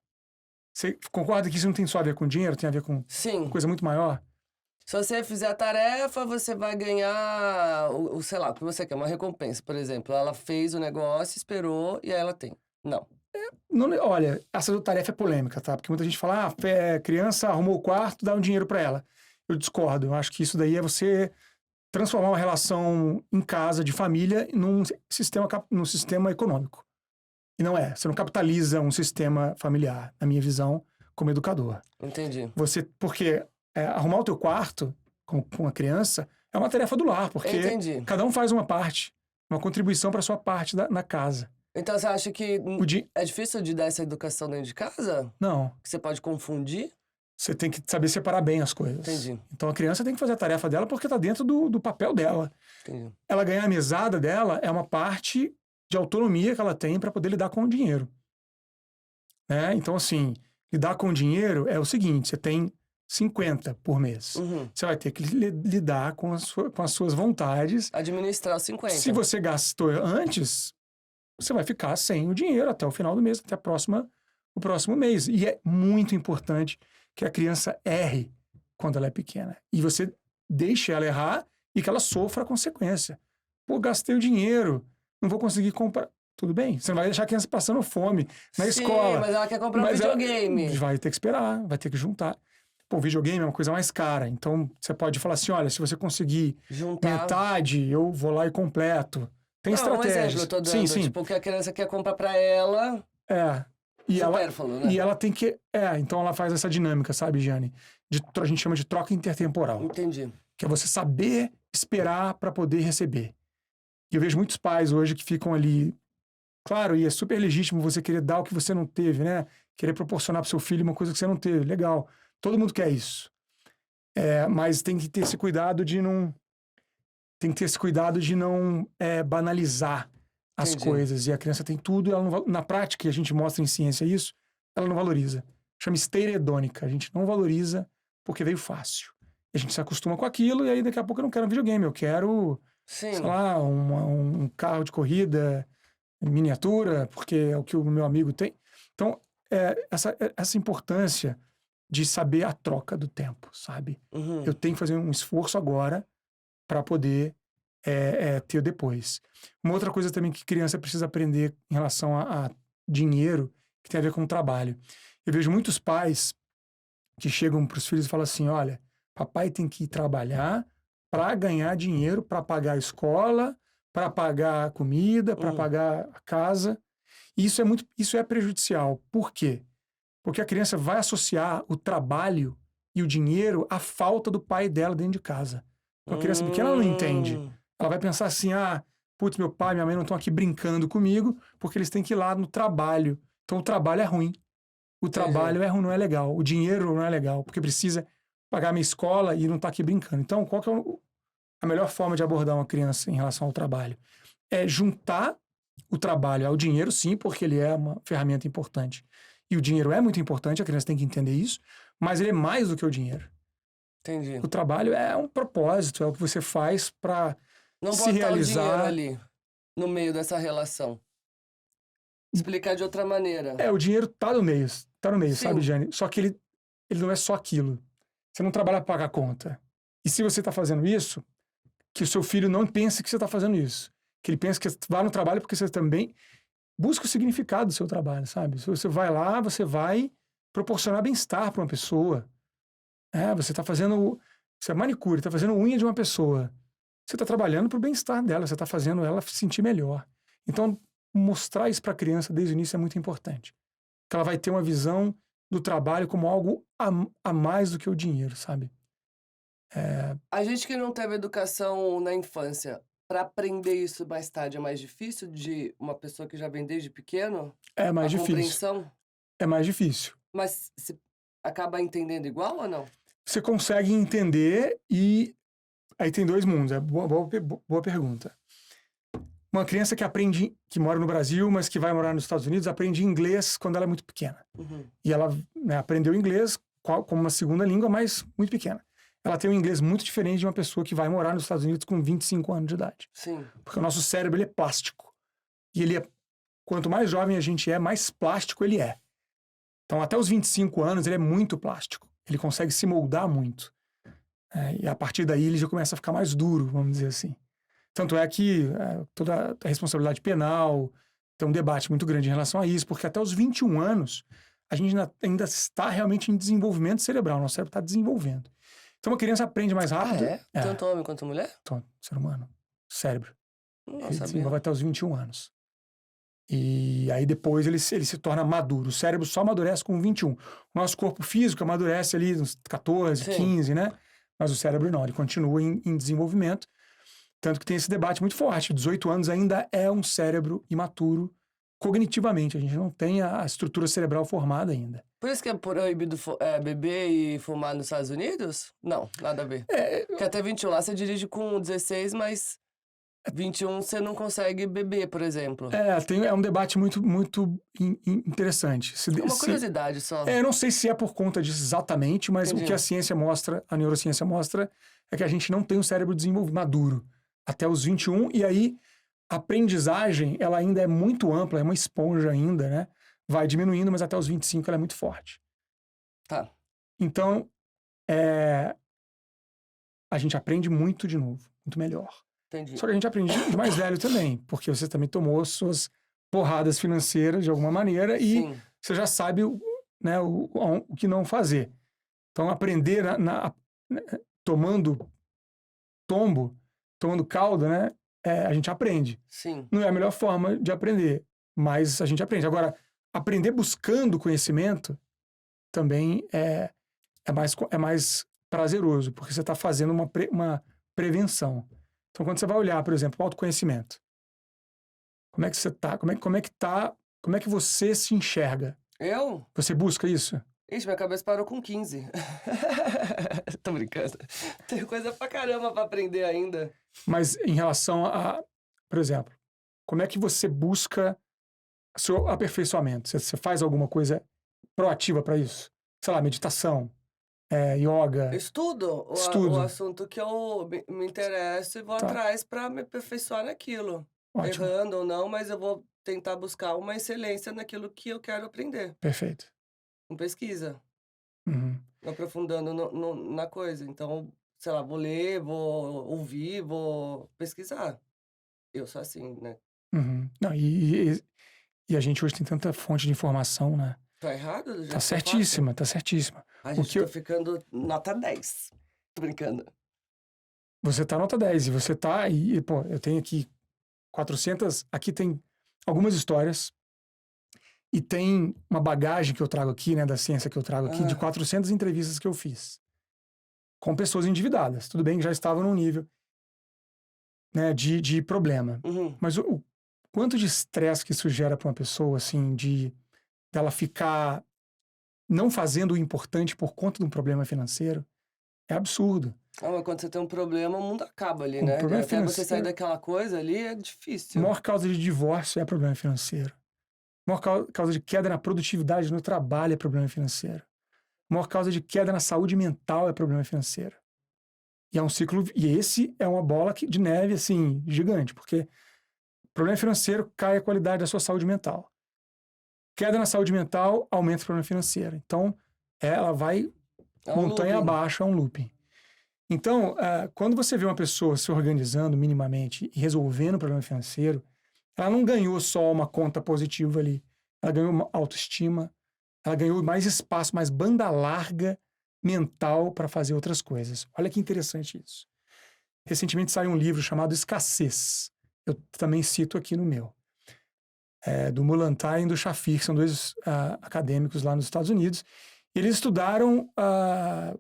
Você concorda que isso não tem só a ver com dinheiro, tem a ver com uma coisa muito maior? Se você fizer a tarefa, você vai ganhar, sei lá, o que você quer, uma recompensa, por exemplo. Ela fez o negócio, esperou e aí ela tem. Não. Olha, essa tarefa é polêmica, tá? Porque muita gente fala, criança arrumou o quarto, dá um dinheiro para ela. Eu discordo. Eu acho que isso daí é você transformar uma relação em casa, de família, num sistema econômico. E não é. Você não capitaliza um sistema familiar, na minha visão, como educador. Entendi. Porque arrumar o teu quarto com uma criança é uma tarefa do lar, porque cada um faz uma parte, uma contribuição para a sua parte na casa. Então você acha que é difícil de dar essa educação dentro de casa? Não. Que você pode confundir? Você tem que saber separar bem as coisas. Entendi. Então a criança tem que fazer a tarefa dela porque está dentro do papel dela. Entendi. Ela ganhar a mesada dela é uma parte de autonomia que ela tem para poder lidar com o dinheiro. Então, assim, lidar com o dinheiro é o seguinte, você tem 50 por mês. Você vai ter que lidar com as suas vontades. Administrar os 50. Se você gastou antes, você vai ficar sem o dinheiro até o final do mês, até o próximo mês. E é muito importante que a criança erre quando ela é pequena. E você deixe ela errar e que ela sofra a consequência. Pô, gastei o dinheiro, não vou conseguir comprar. Tudo bem, você não vai deixar a criança passando fome na escola. Mas ela quer comprar um videogame. Vai ter que esperar, vai ter que juntar. Pô, o videogame é uma coisa mais cara. Então, você pode falar assim, olha, se você conseguir metade, eu vou lá e completo. Tem estratégias. Um exemplo eu tô dando, sim. Tipo, que a criança quer comprar pra ela... E supérfluo, né? E ela tem que... então ela faz essa dinâmica, sabe, Jane? A gente chama de troca intertemporal. Entendi. Que é você saber esperar para poder receber. E eu vejo muitos pais hoje que ficam ali... Claro, e é super legítimo você querer dar o que você não teve, né? Querer proporcionar pro seu filho uma coisa que você não teve. Legal. Todo mundo quer isso. Mas tem que ter esse cuidado de não... banalizar as coisas. E a criança tem tudo, e ela não, na prática, a gente mostra em ciência isso, ela não valoriza. Chama esteira hedônica. A gente não valoriza porque veio fácil. E a gente se acostuma com aquilo, e aí daqui a pouco eu não quero um videogame, eu quero, sei lá, um carro de corrida, miniatura, porque é o que o meu amigo tem. Então, essa importância de saber a troca do tempo, sabe? Eu tenho que fazer um esforço agora para poder ter o depois. Uma outra coisa também que criança precisa aprender em relação a dinheiro, que tem a ver com o trabalho. Eu vejo muitos pais que chegam para os filhos e falam assim, olha, papai tem que ir trabalhar para ganhar dinheiro, para pagar a escola, para pagar a comida, para pagar a casa. E isso é prejudicial. Por quê? Porque a criança vai associar o trabalho e o dinheiro à falta do pai dela dentro de casa. Então a criança pequena ela não entende. Ela vai pensar assim, putz, meu pai e minha mãe não estão aqui brincando comigo porque eles têm que ir lá no trabalho. Então o trabalho é ruim. O trabalho não é legal. O dinheiro não é legal, porque precisa pagar minha escola e não tá aqui brincando. Então, qual que é a melhor forma de abordar uma criança em relação ao trabalho? É juntar o trabalho ao dinheiro, sim, porque ele é uma ferramenta importante. E o dinheiro é muito importante, a criança tem que entender isso, mas ele é mais do que o dinheiro. Entendi. O trabalho é um propósito, é o que você faz para se realizar. Não botar o dinheiro ali. no meio dessa relação? Explicar de outra maneira. O dinheiro tá no meio, sabe, Sim. Jane? Só que ele não é só aquilo. Você não trabalha para pagar a conta. E se você tá fazendo isso, que o seu filho não pense que você tá fazendo isso. Que ele pense que você vai no trabalho porque você também busca o significado do seu trabalho, sabe? Se você vai lá, você vai proporcionar bem-estar para uma pessoa. Você tá fazendo... Você é manicure, tá fazendo unha de uma pessoa. Você tá trabalhando pro bem-estar dela, você tá fazendo ela se sentir melhor. Então, mostrar isso para a criança desde o início é muito importante. Que ela vai ter uma visão do trabalho como algo a mais do que o dinheiro, sabe? A gente que não teve educação na infância, para aprender isso mais tarde é mais difícil de uma pessoa que já vem desde pequeno? É A mais difícil. compreensão? É mais difícil. Mas se acaba entendendo igual ou não? Você consegue entender e aí tem dois mundos. Boa pergunta. Uma criança que mora no Brasil, mas que vai morar nos Estados Unidos, aprende inglês quando ela é muito pequena. Uhum. E ela, né, aprendeu inglês como uma segunda língua, mas muito pequena. Ela tem um inglês muito diferente de uma pessoa que vai morar nos Estados Unidos com 25 anos de idade. Sim. Porque o nosso cérebro ele é plástico. E quanto mais jovem a gente é, mais plástico ele é. Então, até os 25 anos, ele é muito plástico. Ele consegue se moldar muito. E a partir daí, ele já começa a ficar mais duro, vamos dizer assim. Tanto é que toda a responsabilidade penal tem um debate muito grande em relação a isso, porque até os 21 anos, a gente ainda está realmente em desenvolvimento cerebral. Nosso cérebro está desenvolvendo. Então, uma criança aprende mais rápido. Tanto homem quanto mulher? Então, ser humano. Cérebro. Não Ele sabia. desenvolve até os 21 anos. E aí depois ele se torna maduro. O cérebro só amadurece com 21. O nosso corpo físico amadurece ali uns 14, Sim. 15, né? Mas o cérebro não, ele continua em desenvolvimento. Tanto que tem esse debate muito forte. 18 anos ainda é um cérebro imaturo cognitivamente. A gente não tem a estrutura cerebral formada ainda. Por isso que é proibido beber e fumar nos Estados Unidos? Não, nada a ver. Porque até 21 lá você dirige com 16, mas 21 você não consegue beber, por exemplo. É um debate muito, muito interessante. É uma curiosidade só. Eu não sei se é por conta disso exatamente, mas Entendi. o que a ciência mostra, a neurociência mostra, é que a gente não tem um cérebro desenvolvido maduro até os 21, e aí a aprendizagem, ela ainda é muito ampla, é uma esponja ainda, né? Vai diminuindo, mas até os 25 ela é muito forte. Tá. Então, a gente aprende muito de novo, muito melhor. Entendi. Só que a gente aprende de mais velho também, porque você também tomou suas porradas financeiras de alguma maneira e Sim. você já sabe né, o que não fazer. Então, aprender tomando tombo, tomando caldo, né, a gente aprende. Sim. Não é a melhor forma de aprender, mas a gente aprende. Agora, aprender buscando conhecimento também é mais prazeroso, porque você está fazendo uma prevenção. Então, quando você vai olhar, por exemplo, o autoconhecimento, como é que você está? Como é que você se enxerga? Eu? Você busca isso? Ixi, minha cabeça parou com 15. Tô brincando. Tem coisa pra caramba pra aprender ainda. Mas em relação por exemplo, como é que você busca seu aperfeiçoamento? Você faz alguma coisa proativa para isso? Sei lá, meditação, yoga. Estudo o assunto que eu me interesso e vou atrás pra me aperfeiçoar naquilo. Ótimo. Errando ou não, mas eu vou tentar buscar uma excelência naquilo que eu quero aprender. Perfeito. Com pesquisa. Uhum. Aprofundando na coisa. Então, sei lá, vou ler, vou ouvir, vou pesquisar. Eu sou assim, né? Uhum. Não, e a gente hoje tem tanta fonte de informação, né? Tá errado? Do jeito Tá certíssima, tá certíssima. A gente tá ficando nota 10. Tô brincando. Você tá nota 10 e você tá... pô, eu tenho aqui 400... Aqui tem algumas histórias e tem uma bagagem que eu trago aqui, né, da ciência que eu trago aqui, de 400 entrevistas que eu fiz com pessoas endividadas. Tudo bem que já estavam num nível, né, de problema. Uhum. Mas o quanto de estresse que isso gera para uma pessoa, assim, dela ficar não fazendo o importante por conta de um problema financeiro, é absurdo. Mas quando você tem um problema, o mundo acaba ali, Um né? problema Até você sair financeiro. daquela coisa ali é A difícil. maior causa de divórcio é problema financeiro. A maior causa de queda na produtividade no trabalho é problema financeiro. A maior causa de queda na saúde mental é problema financeiro. E é um ciclo... E esse é uma bola de neve, assim, gigante, porque Problema financeiro, cai a qualidade da sua saúde mental. Queda na saúde mental, aumenta o problema financeiro. Então, ela vai montanha abaixo, é um looping. Então, quando você vê uma pessoa se organizando minimamente e resolvendo o problema financeiro, ela não ganhou só uma conta positiva ali. Ela ganhou uma autoestima, ela ganhou mais espaço, mais banda larga mental para fazer outras coisas. Olha que interessante isso. Recentemente saiu um livro chamado Escassez. Eu também cito aqui no meu. Do Mullantyne e do Shafir, que são dois acadêmicos lá nos Estados Unidos. Eles estudaram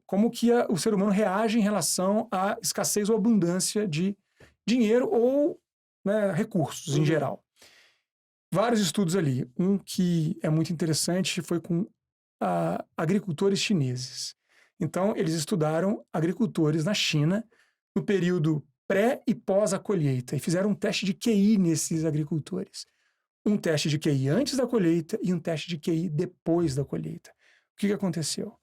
como que o ser humano reage em relação à escassez ou abundância de dinheiro ou, né, recursos em geral. Vários estudos ali. Um que é muito interessante foi com agricultores chineses. Então, eles estudaram agricultores na China no período pré e pós a colheita e fizeram um teste de QI nesses agricultores. Um teste de QI antes da colheita e um teste de QI depois da colheita. O que aconteceu?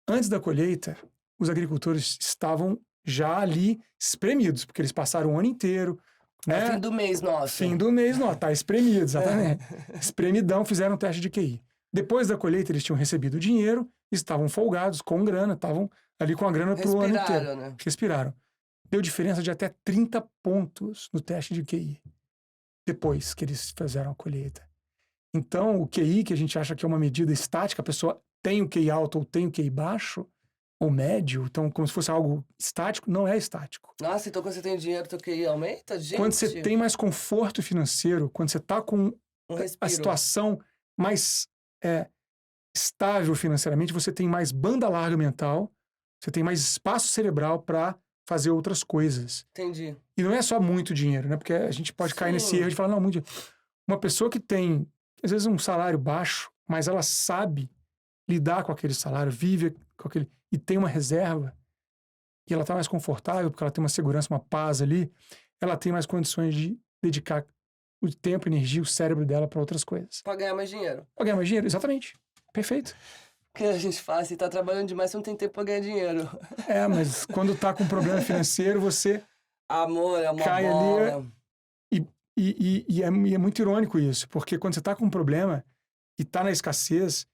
Antes da colheita, os agricultores estavam já ali espremidos, porque eles passaram o ano inteiro, né? Fim do mês, nossa. Fim do mês, nossa, tá espremido, exatamente. Espremidão, fizeram um teste de QI. Depois da colheita, eles tinham recebido dinheiro, estavam folgados, com grana, estavam ali com a grana pro ano inteiro. Né? Respiraram. Deu diferença de até 30 pontos no teste de QI, depois que eles fizeram a colheita. Então, o QI, que a gente acha que é uma medida estática, a pessoa tem o QI alto ou tem o QI baixo, ou médio, então como se fosse algo estático, não é estático. Nossa, então quando você tem dinheiro, teu QI aumenta, gente? Quando você tem mais conforto financeiro, quando você está com a situação mais estável financeiramente, você tem mais banda larga mental, você tem mais espaço cerebral para fazer outras coisas. Entendi. E não é só muito dinheiro, né? Porque a gente pode cair nesse erro de falar, não, muito dinheiro. Uma pessoa que tem, às vezes, um salário baixo, mas ela sabe lidar com aquele salário, vive com aquele... e tem uma reserva, e ela está mais confortável, porque ela tem uma segurança, uma paz ali, ela tem mais condições de dedicar o tempo, a energia, o cérebro dela para outras coisas. Para ganhar mais dinheiro. Para ganhar mais dinheiro, exatamente. Perfeito. Porque a gente fala, se tá trabalhando demais, você não tem tempo para ganhar dinheiro. Mas quando tá com problema financeiro, você... Amor, é uma cai bola. Ali e é muito irônico isso, porque quando você tá com um problema e tá na escassez,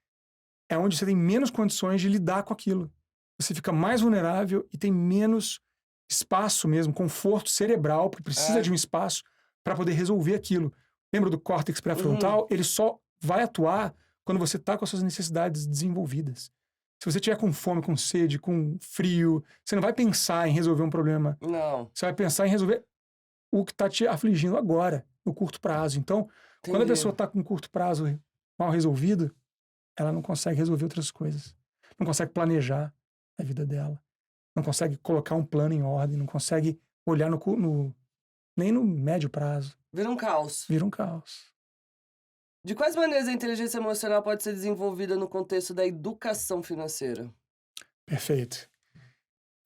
é onde você tem menos condições de lidar com aquilo. Você fica mais vulnerável e tem menos espaço mesmo, conforto cerebral, porque precisa de um espaço para poder resolver aquilo. Lembra do córtex pré-frontal? Ele só vai atuar quando você está com as suas necessidades desenvolvidas. Se você estiver com fome, com sede, com frio, você não vai pensar em resolver um problema. Não. Você vai pensar em resolver o que está te afligindo agora, no curto prazo. Então, quando a pessoa está com curto prazo mal resolvido, ela não consegue resolver outras coisas. Não consegue planejar a vida dela. Não consegue colocar um plano em ordem. Não consegue olhar nem no médio prazo. Vira um caos. Vira um caos. De quais maneiras a inteligência emocional pode ser desenvolvida no contexto da educação financeira? Perfeito.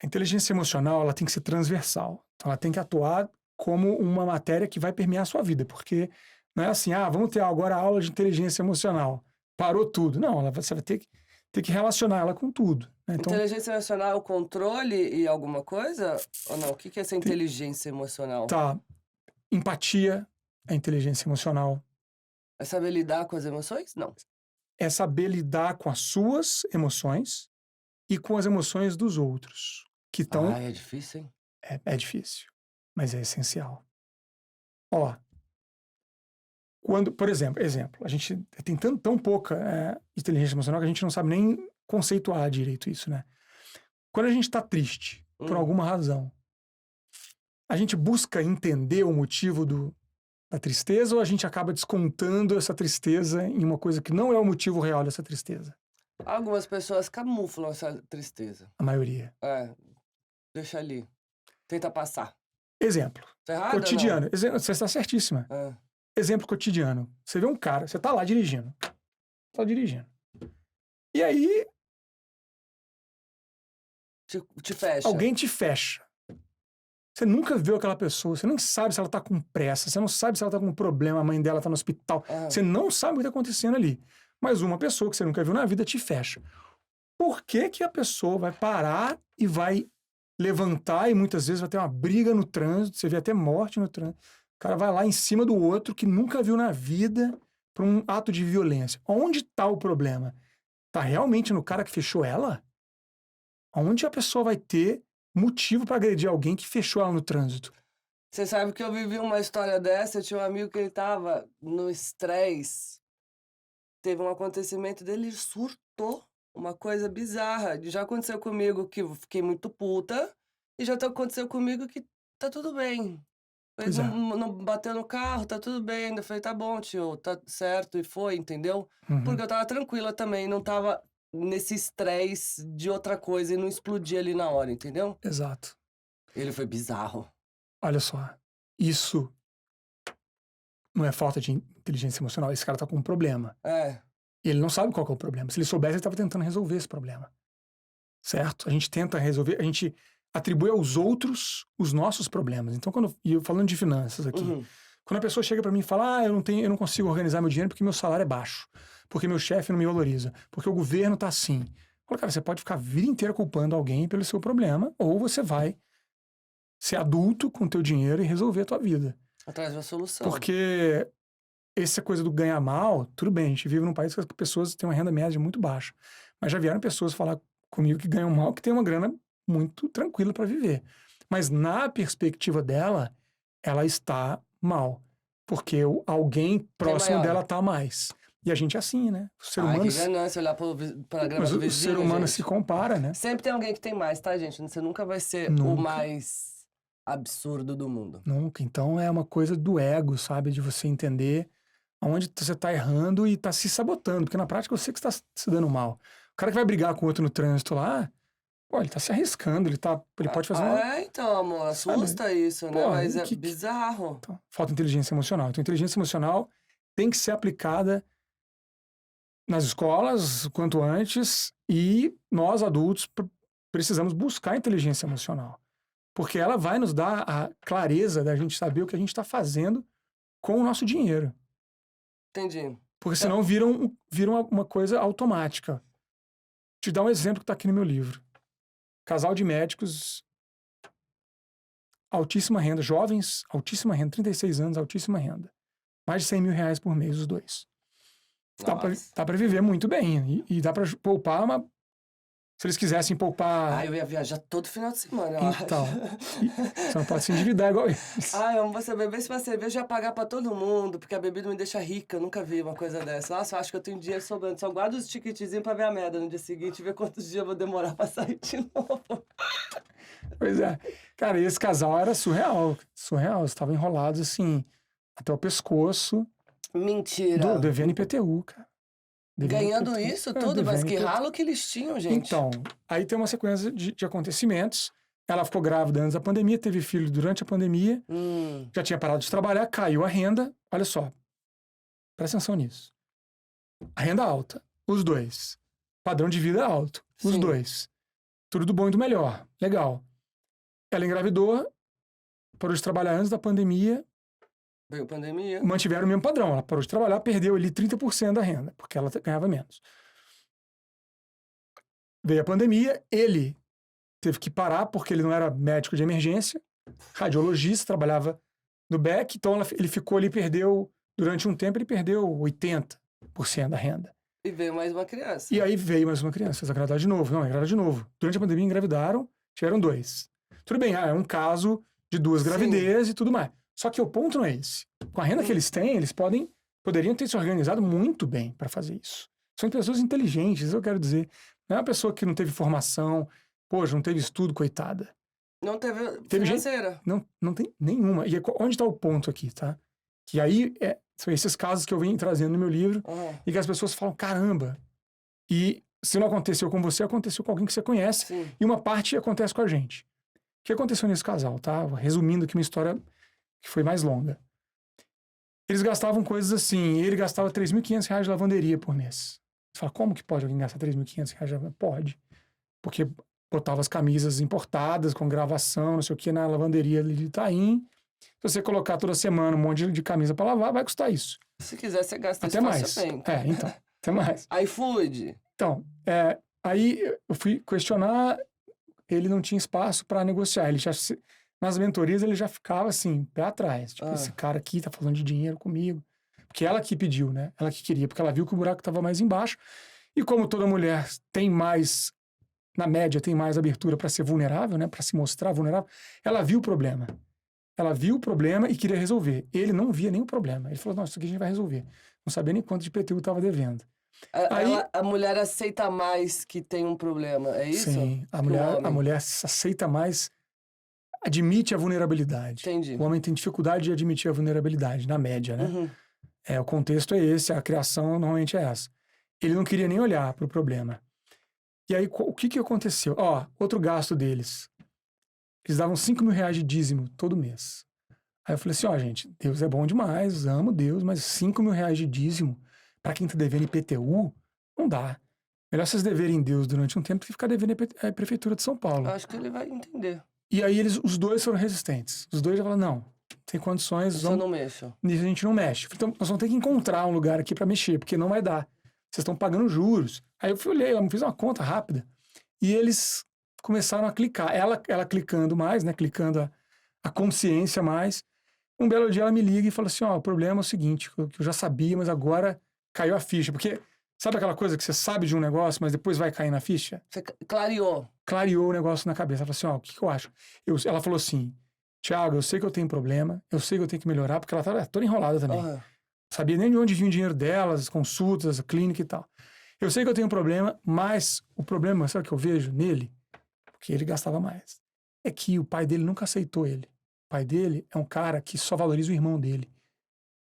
A inteligência emocional, ela tem que ser transversal. Então, ela tem que atuar como uma matéria que vai permear a sua vida. Porque não é assim, vamos ter agora a aula de inteligência emocional. Parou tudo. Não, você vai ter que relacionar ela com tudo. Né? Então, inteligência emocional é o controle e alguma coisa? Ou não? O que é essa inteligência emocional? Tá. Empatia é inteligência emocional. É saber lidar com as emoções? Não. É saber lidar com as suas emoções e com as emoções dos outros. Que estão... é difícil, hein? É difícil, mas é essencial. Ó, quando, por exemplo, a gente tem tão pouca inteligência emocional que a gente não sabe nem conceituar direito isso, né? Quando a gente está triste, por alguma razão, a gente busca entender o motivo da tristeza ou a gente acaba descontando essa tristeza em uma coisa que não é o motivo real dessa tristeza? Algumas pessoas camuflam essa tristeza. A maioria. Deixa ali. Tenta passar. Exemplo. Tá errado, cotidiano. Você está certíssima. Exemplo cotidiano. Você vê um cara, você tá lá dirigindo. E aí... Te fecha. Alguém te fecha. Você nunca viu aquela pessoa, você não sabe se ela tá com pressa, você não sabe se ela tá com um problema, a mãe dela tá no hospital. Você não sabe o que tá acontecendo ali. Mas uma pessoa que você nunca viu na vida te fecha. Por que a pessoa vai parar e vai levantar e muitas vezes vai ter uma briga no trânsito, você vê até morte no trânsito, cara vai lá em cima do outro que nunca viu na vida para um ato de violência. Onde tá o problema? Tá realmente no cara que fechou ela? Onde a pessoa vai ter motivo para agredir alguém que fechou ela no trânsito? Você sabe que eu vivi uma história dessa, eu tinha um amigo que ele tava no estresse, teve um acontecimento dele, ele surtou, uma coisa bizarra. Já aconteceu comigo que eu fiquei muito puta, e já aconteceu comigo que tá tudo bem. Ele Pois é. não bateu no carro, tá tudo bem. Eu falei, tá bom, tio, tá certo, e foi, entendeu? Porque Uhum. eu tava tranquila também, não tava nesse estresse de outra coisa e não explodia ali na hora, entendeu? Exato. Ele foi bizarro. Olha só, isso não é falta de inteligência emocional. Esse cara tá com um problema. É, Ele não sabe qual que é o problema. Se ele soubesse, ele estava tentando resolver esse problema. Certo? A gente tenta resolver, a gente atribui aos outros os nossos problemas. Então, e eu falando de finanças aqui, uhum. quando a pessoa chega para mim e fala, eu não consigo organizar meu dinheiro porque meu salário é baixo, porque meu chefe não me valoriza, porque o governo tá assim. Fala, cara, você pode ficar a vida inteira culpando alguém pelo seu problema, ou você vai ser adulto com o teu dinheiro e resolver a tua vida. Atrás de uma solução. Porque essa coisa do ganhar mal, tudo bem, a gente vive num país que as pessoas têm uma renda média muito baixa. Mas já vieram pessoas falar comigo que ganham mal, que tem uma grana muito tranquila para viver. Mas na perspectiva dela, ela está mal. Porque alguém próximo maior. dela tá mais. E a gente é assim, né? O ser Ai, humano. que ganância olhar pra grama Mas do o vizinho, ser humano gente. se compara, né? Sempre tem alguém que tem mais, tá, gente? Você nunca vai ser o Nunca. mais absurdo do mundo. Nunca. Então é uma coisa do ego, sabe? De você entender aonde você tá errando e tá se sabotando. Porque na prática você que está se dando mal. O cara que vai brigar com o outro no trânsito lá, pô, ele tá se arriscando, ele pode fazer uma. Então, amor, assusta isso, né? Pô, Mas é bizarro. Então, falta inteligência emocional. Então, inteligência emocional tem que ser aplicada nas escolas quanto antes e nós, adultos, precisamos buscar inteligência emocional. Porque ela vai nos dar a clareza da gente saber o que a gente está fazendo com o nosso dinheiro. Entendi. Porque senão vira uma coisa automática. Te dar um exemplo que está aqui no meu livro. Casal de médicos, altíssima renda, jovens, altíssima renda, 36 anos, altíssima renda. Mais de 100 mil reais por mês, os dois. Dá pra viver muito bem. E dá pra poupar se eles quisessem poupar. Eu ia viajar todo final de semana, eu Então, acho. você não pode se endividar igual eles. Eu vou beber uma cerveja e pagar pra todo mundo, porque a bebida me deixa rica. Eu nunca vi uma coisa dessa. Nossa, eu acho que eu tenho dinheiro sobrando. Só guardo os ticketzinhos pra ver a merda no dia seguinte e ver quantos dias eu vou demorar pra sair de novo. Pois é. Cara, e esse casal era surreal. Surreal. Eles estavam enrolados assim, até o pescoço. Mentira. Devendo IPTU, cara. Ganhando isso tudo, mas que ralo que eles tinham, gente. Então, aí tem uma sequência de acontecimentos. Ela ficou grávida antes da pandemia, teve filho durante a pandemia, já tinha parado de trabalhar, caiu a renda. Olha só, presta atenção nisso. A renda alta, os dois. Padrão de vida alto, os dois. Tudo do bom e do melhor, legal. Ela engravidou, parou de trabalhar antes da pandemia. Veio pandemia. Mantiveram o mesmo padrão. Ela parou de trabalhar, perdeu ali 30% da renda, porque ela ganhava menos. Veio a pandemia, ele teve que parar porque ele não era médico de emergência, radiologista, trabalhava no BEC, então ele ficou ali, durante um tempo, ele perdeu 80% da renda. E veio mais uma criança. E aí veio mais uma criança, eles engravidaram de novo. Não, engravidaram de novo. Durante a pandemia engravidaram, tiveram 2. Tudo bem, é um caso de 2 gravidezes e tudo mais. Só que o ponto não é esse. Com a renda que eles têm, eles poderiam ter se organizado muito bem para fazer isso. São pessoas inteligentes, eu quero dizer. Não é uma pessoa que não teve formação, poxa, não teve estudo, coitada. Não teve financeira. Não tem nenhuma. E onde está o ponto aqui, tá? Que aí são esses casos que eu venho trazendo no meu livro e que as pessoas falam, caramba. E se não aconteceu com você, aconteceu com alguém que você conhece. Sim. E uma parte acontece com a gente. O que aconteceu nesse casal, tá? Resumindo aqui uma história que foi mais longa. Eles gastavam coisas assim, ele gastava R$3.500 de lavanderia por mês. Você fala, como que pode alguém gastar R$3.500 de lavanderia? Pode. Porque botava as camisas importadas, com gravação, não sei o que, na lavanderia ali de Itaim. Se você colocar toda semana um monte de camisa para lavar, vai custar isso. Se quiser, você gasta até isso mais. Então, até mais. iFood. Então, aí eu fui questionar, ele não tinha espaço para negociar. Ele já nas mentorias ele já ficava assim, pé atrás. Tipo, esse cara aqui tá falando de dinheiro comigo. Porque ela que pediu, né? Ela que queria, porque ela viu que o buraco tava mais embaixo. E como toda mulher tem mais, na média, tem mais abertura para ser vulnerável, né? Para se mostrar vulnerável, ela viu o problema. Ela viu o problema e queria resolver. Ele não via nenhum problema. Ele falou, nossa, isso aqui a gente vai resolver. Não sabia nem quanto de IPTU tava devendo. A mulher aceita mais que tem um problema, é isso? Sim, a mulher aceita mais, admite a vulnerabilidade. Entendi. O homem tem dificuldade de admitir a vulnerabilidade, na média, né? Uhum. O contexto é esse, a criação normalmente é essa. Ele não queria nem olhar para o problema. E aí, o que aconteceu? Outro gasto deles. Eles davam 5 mil reais de dízimo todo mês. Aí eu falei assim, gente, Deus é bom demais, amo Deus, mas 5 mil reais de dízimo, para quem tá devendo IPTU, não dá. Melhor vocês deverem Deus durante um tempo do que ficar devendo a Prefeitura de São Paulo. Eu acho que ele vai entender. E aí os dois foram resistentes. Os dois já falaram, não, tem condições... Isso eu não mexo. Nisso a gente não mexe. Então, nós vamos ter que encontrar um lugar aqui para mexer, porque não vai dar. Vocês estão pagando juros. Aí eu olhei, eu fiz uma conta rápida. E eles começaram a clicar. Ela clicando mais, né? Clicando a consciência mais. Um belo dia ela me liga e fala assim, o problema é o seguinte, que eu já sabia, mas agora caiu a ficha. Porque sabe aquela coisa que você sabe de um negócio, mas depois vai cair na ficha? Você clareou. Clareou o negócio na cabeça. Ela falou assim, o que eu acho? Ela falou assim, Thiago, eu sei que eu tenho problema, eu sei que eu tenho que melhorar, porque ela estava toda enrolada também. Uhum. Sabia nem de onde vinha o dinheiro delas, as consultas, a clínica e tal. Eu sei que eu tenho um problema, mas o problema, sabe o que eu vejo nele? Porque ele gastava mais. É que o pai dele nunca aceitou ele. O pai dele é um cara que só valoriza o irmão dele.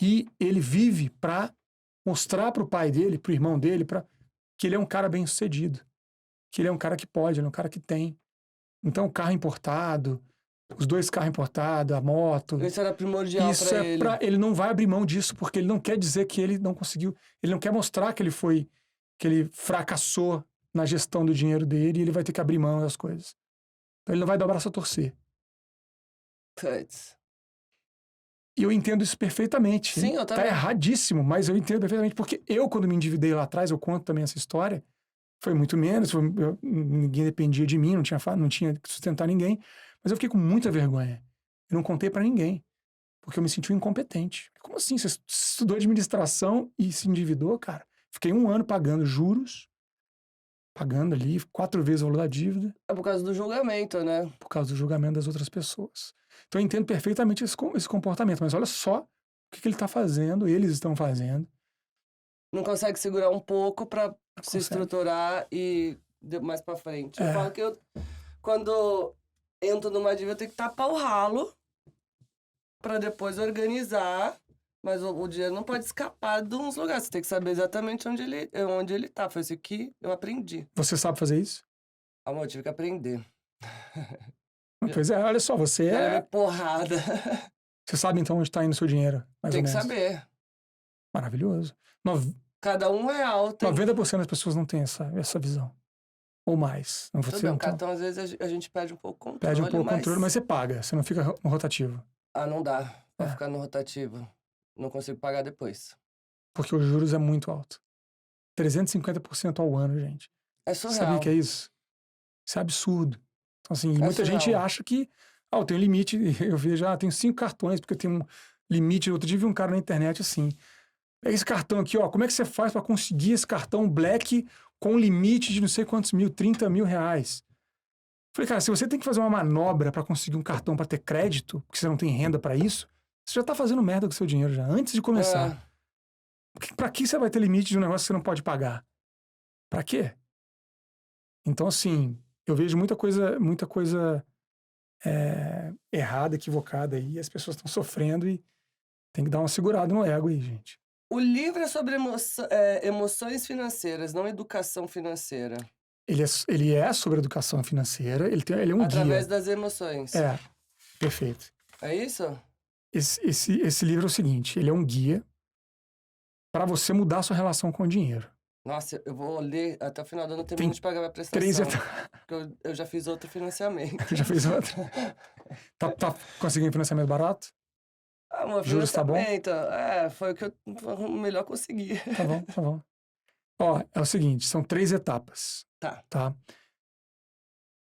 E ele vive para mostrar pro pai dele, pro irmão dele, que ele é um cara bem sucedido. Que ele é um cara que pode, ele é um cara que tem. Então, o carro importado, os 2 carros importados, a moto... Isso era primordial para ele. Ele não vai abrir mão disso, porque ele não quer dizer que ele não conseguiu... Ele não quer mostrar que ele fracassou na gestão do dinheiro dele e ele vai ter que abrir mão das coisas. Então, ele não vai dar o braço a torcer. Puts. E eu entendo isso perfeitamente. Sim, eu também. Tá erradíssimo, mas eu entendo perfeitamente. Porque eu, quando me endividei lá atrás, eu conto também essa história, foi muito menos, ninguém dependia de mim, não tinha que sustentar ninguém. Mas eu fiquei com muita vergonha. Eu não contei pra ninguém, porque eu me senti um incompetente. Como assim? Você estudou administração e se endividou, cara? Fiquei 1 ano pagando juros, pagando ali 4 vezes o valor da dívida. É por causa do julgamento, né? Por causa do julgamento das outras pessoas. Então eu entendo perfeitamente esse comportamento, mas olha só o que ele tá fazendo, eles estão fazendo. Não consegue segurar um pouco pra se estruturar e mais pra frente. Eu falo que quando entro numa dívida, eu tenho que tapar o ralo pra depois organizar, mas o dinheiro não pode escapar de uns lugares. Você tem que saber exatamente onde ele tá. Foi isso que eu aprendi. Você sabe fazer isso? Amor, eu tive que aprender. Pois é, olha só, você é porrada. Você sabe então onde tá indo o seu dinheiro, mais ou menos. Tem que saber. Maravilhoso. Cada R$1 tem... 90% das pessoas não tem essa visão. Ou mais. Não Tudo bem, o cartão, às vezes, a gente perde um pouco o controle. Perde um pouco o controle, mas você paga. Você não fica no rotativo. Não dá pra ficar no rotativo. Não consigo pagar depois. Porque os juros é muito alto. 350% ao ano, gente. É surreal. Sabia que é isso? Isso é absurdo. Então, assim, muita gente acha que... eu tenho limite. Eu vejo, tenho 5 cartões, porque eu tenho um limite. Outro dia vi um cara na internet assim... Pega esse cartão aqui, como é que você faz para conseguir esse cartão Black com limite de não sei quantos mil, 30 mil reais? Falei, cara, se você tem que fazer uma manobra para conseguir um cartão para ter crédito, porque você não tem renda para isso, você já tá fazendo merda com o seu dinheiro já, antes de começar. Para que você vai ter limite de um negócio que você não pode pagar? Para quê? Então, assim, eu vejo muita coisa errada, equivocada aí, as pessoas estão sofrendo e tem que dar uma segurada no ego aí, gente. O livro é sobre emoções financeiras, não educação financeira. Ele é sobre educação financeira, ele é um guia. Através das emoções. Perfeito. É isso? Esse livro é o seguinte, ele é um guia para você mudar a sua relação com o dinheiro. Nossa, eu vou ler até o final do ano, eu termino de pagar minha prestação. Porque eu já fiz outro financiamento. Já fez outro? Tá conseguindo financiamento barato? Amor, juros tá bom? Foi o que eu melhor consegui. Tá bom. É o seguinte, são 3 etapas. Tá.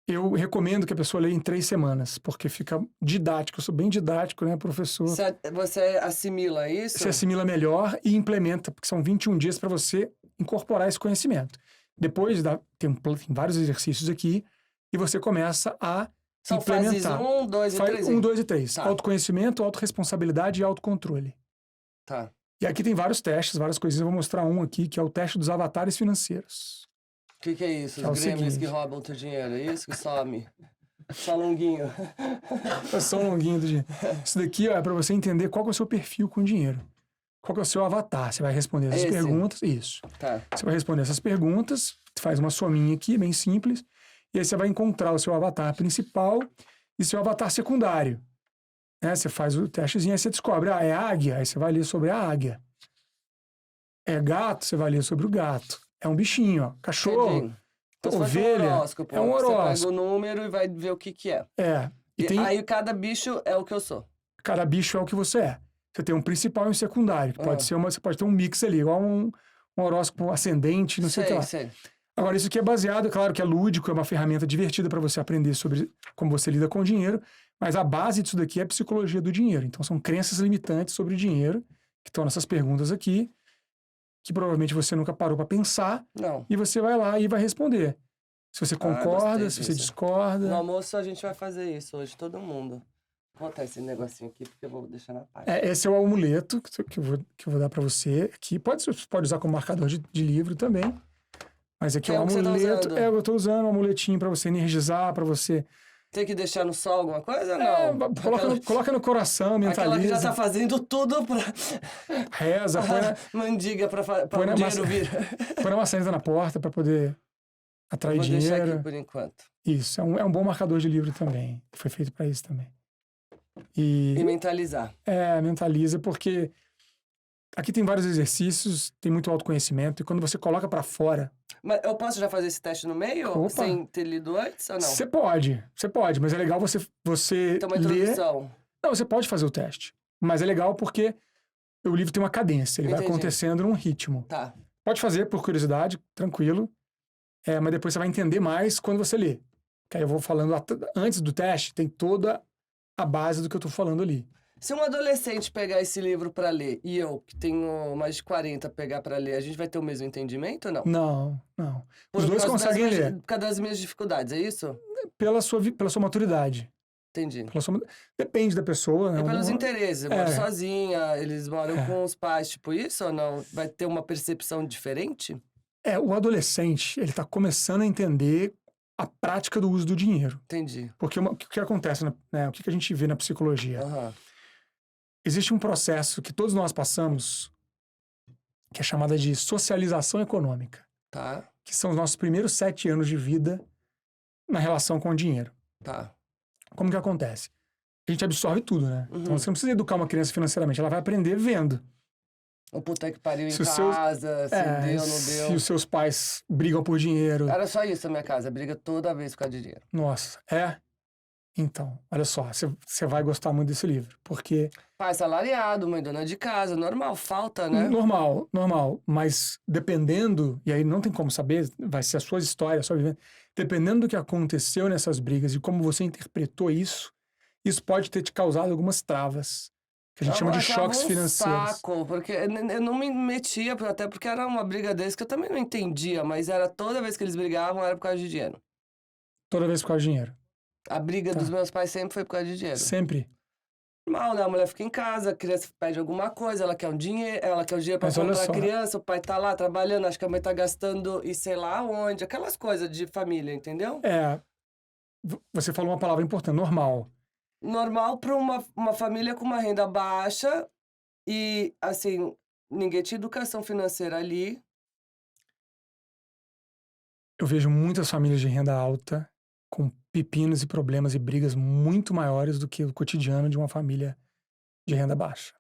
Eu recomendo que a pessoa leia em 3 semanas, porque fica didático. Eu sou bem didático, né, professor? Você assimila isso? Você assimila melhor e implementa, porque são 21 dias para você incorporar esse conhecimento. Depois, tem vários exercícios aqui, e você começa a São implementar. fases 1, 2 e 3? 1, 2 e 3. Tá. Autoconhecimento, autorresponsabilidade e autocontrole. Tá. E aqui tem vários testes, várias coisinhas. Eu vou mostrar um aqui, que é o teste dos avatares financeiros. O que é isso? Que é o Os gremlins seguinte. que roubam teu dinheiro, é isso que some? Só longuinho. É só um longuinho do dinheiro. Isso daqui ó, é para você entender qual que é o seu perfil com o dinheiro. Qual que é o seu avatar. Você vai responder essas perguntas. Isso. Tá. Você vai responder essas perguntas, faz uma sominha aqui, bem simples, e aí você vai encontrar o seu avatar principal e seu avatar secundário. Né? Você faz o testezinho, aí você descobre, é águia, aí você vai ler sobre a águia. É gato, você vai ler sobre o gato. É um bichinho, ó, cachorro, Entendi. Então, ovelha. Um horóscopo, é um Você horóscopo. pega o número e vai ver o que é. É. E tem... aí cada bicho é o que eu sou. Cada bicho é o que você é. Você tem um principal e um secundário. Que pode ser você pode ter um mix ali, igual um horóscopo ascendente, não sei o que lá. Sei. Agora, isso aqui é baseado, claro que é lúdico, é uma ferramenta divertida para você aprender sobre como você lida com o dinheiro, mas a base disso daqui é a psicologia do dinheiro. Então, são crenças limitantes sobre o dinheiro, que estão nessas perguntas aqui, que provavelmente você nunca parou para pensar, Não. e você vai lá e vai responder. Se você concorda, se você discorda. No almoço a gente vai fazer isso hoje, todo mundo. Vou botar esse negocinho aqui, porque eu vou deixar na parte. Esse é o amuleto que eu vou dar para você aqui. Você pode usar como marcador de livro também. Mas aqui é um amuleto. Tá eu tô usando um amuletinho para você energizar, para você... Tem que deixar no sol alguma coisa ou não? Coloca no coração, mentaliza. Aquela que já tá fazendo tudo pra... Reza, Mandiga pra o dinheiro vir. Põe uma maçaneta na porta para poder atrair vou dinheiro. Vou deixar aqui por enquanto. Isso, é um bom marcador de livro também. Foi feito para isso também. E mentalizar. Mentaliza, porque aqui tem vários exercícios, tem muito autoconhecimento, e quando você coloca para fora... Mas eu posso já fazer esse teste no meio? Sem ter lido antes ou não? Você pode, mas é legal você Então, uma introdução. Não, você pode fazer o teste, mas é legal porque o livro tem uma cadência, ele vai acontecendo num ritmo. Tá. Pode fazer por curiosidade, tranquilo, mas depois você vai entender mais quando você lê. Que aí eu vou falando antes do teste, tem toda a base do que eu tô falando ali. Se um adolescente pegar esse livro para ler e eu, que tenho mais de 40, pegar para ler, a gente vai ter o mesmo entendimento ou não? Não. Os dois conseguem ler. Por causa das minhas dificuldades, é isso? Pela sua maturidade. Entendi. Depende da pessoa, né? E pelos interesses. Eu moro sozinha, eles moram com os pais, tipo isso ou não? Vai ter uma percepção diferente? O adolescente, ele tá começando a entender a prática do uso do dinheiro. Entendi. Porque o que acontece, né? O que a gente vê na psicologia? Existe um processo que todos nós passamos, que é chamada de socialização econômica. Tá. Que são os nossos primeiros 7 anos de vida na relação com o dinheiro. Tá. Como que acontece? A gente absorve tudo, né? Então você não precisa educar uma criança financeiramente, ela vai aprender vendo. O puta que pariu em casa, se deu, não deu. Se os seus pais brigam por dinheiro. Era só isso na minha casa, briga toda vez por causa de dinheiro. Nossa, Então, olha só, você vai gostar muito desse livro, porque... Pai salariado, mãe dona de casa, normal, falta, né? Normal, mas dependendo, e aí não tem como saber, vai ser a sua história, a sua vivência, dependendo do que aconteceu nessas brigas e como você interpretou isso pode ter te causado algumas travas, que a gente chama de choques financeiros. Saco, porque eu não me metia, até porque era uma briga desse que eu também não entendia, mas era toda vez que eles brigavam, era por causa de dinheiro. Toda vez por causa de dinheiro. A briga dos meus pais sempre foi por causa de dinheiro. Sempre. Normal, né? A mulher fica em casa, a criança pede alguma coisa, ela quer um dinheiro pra comprar a criança, o pai tá lá trabalhando, acho que a mãe tá gastando e sei lá onde, aquelas coisas de família, entendeu? Você falou uma palavra importante, normal. Normal pra uma família com uma renda baixa e, assim, ninguém tinha educação financeira ali. Eu vejo muitas famílias de renda alta com pepinos e problemas e brigas muito maiores do que o cotidiano de uma família de renda baixa.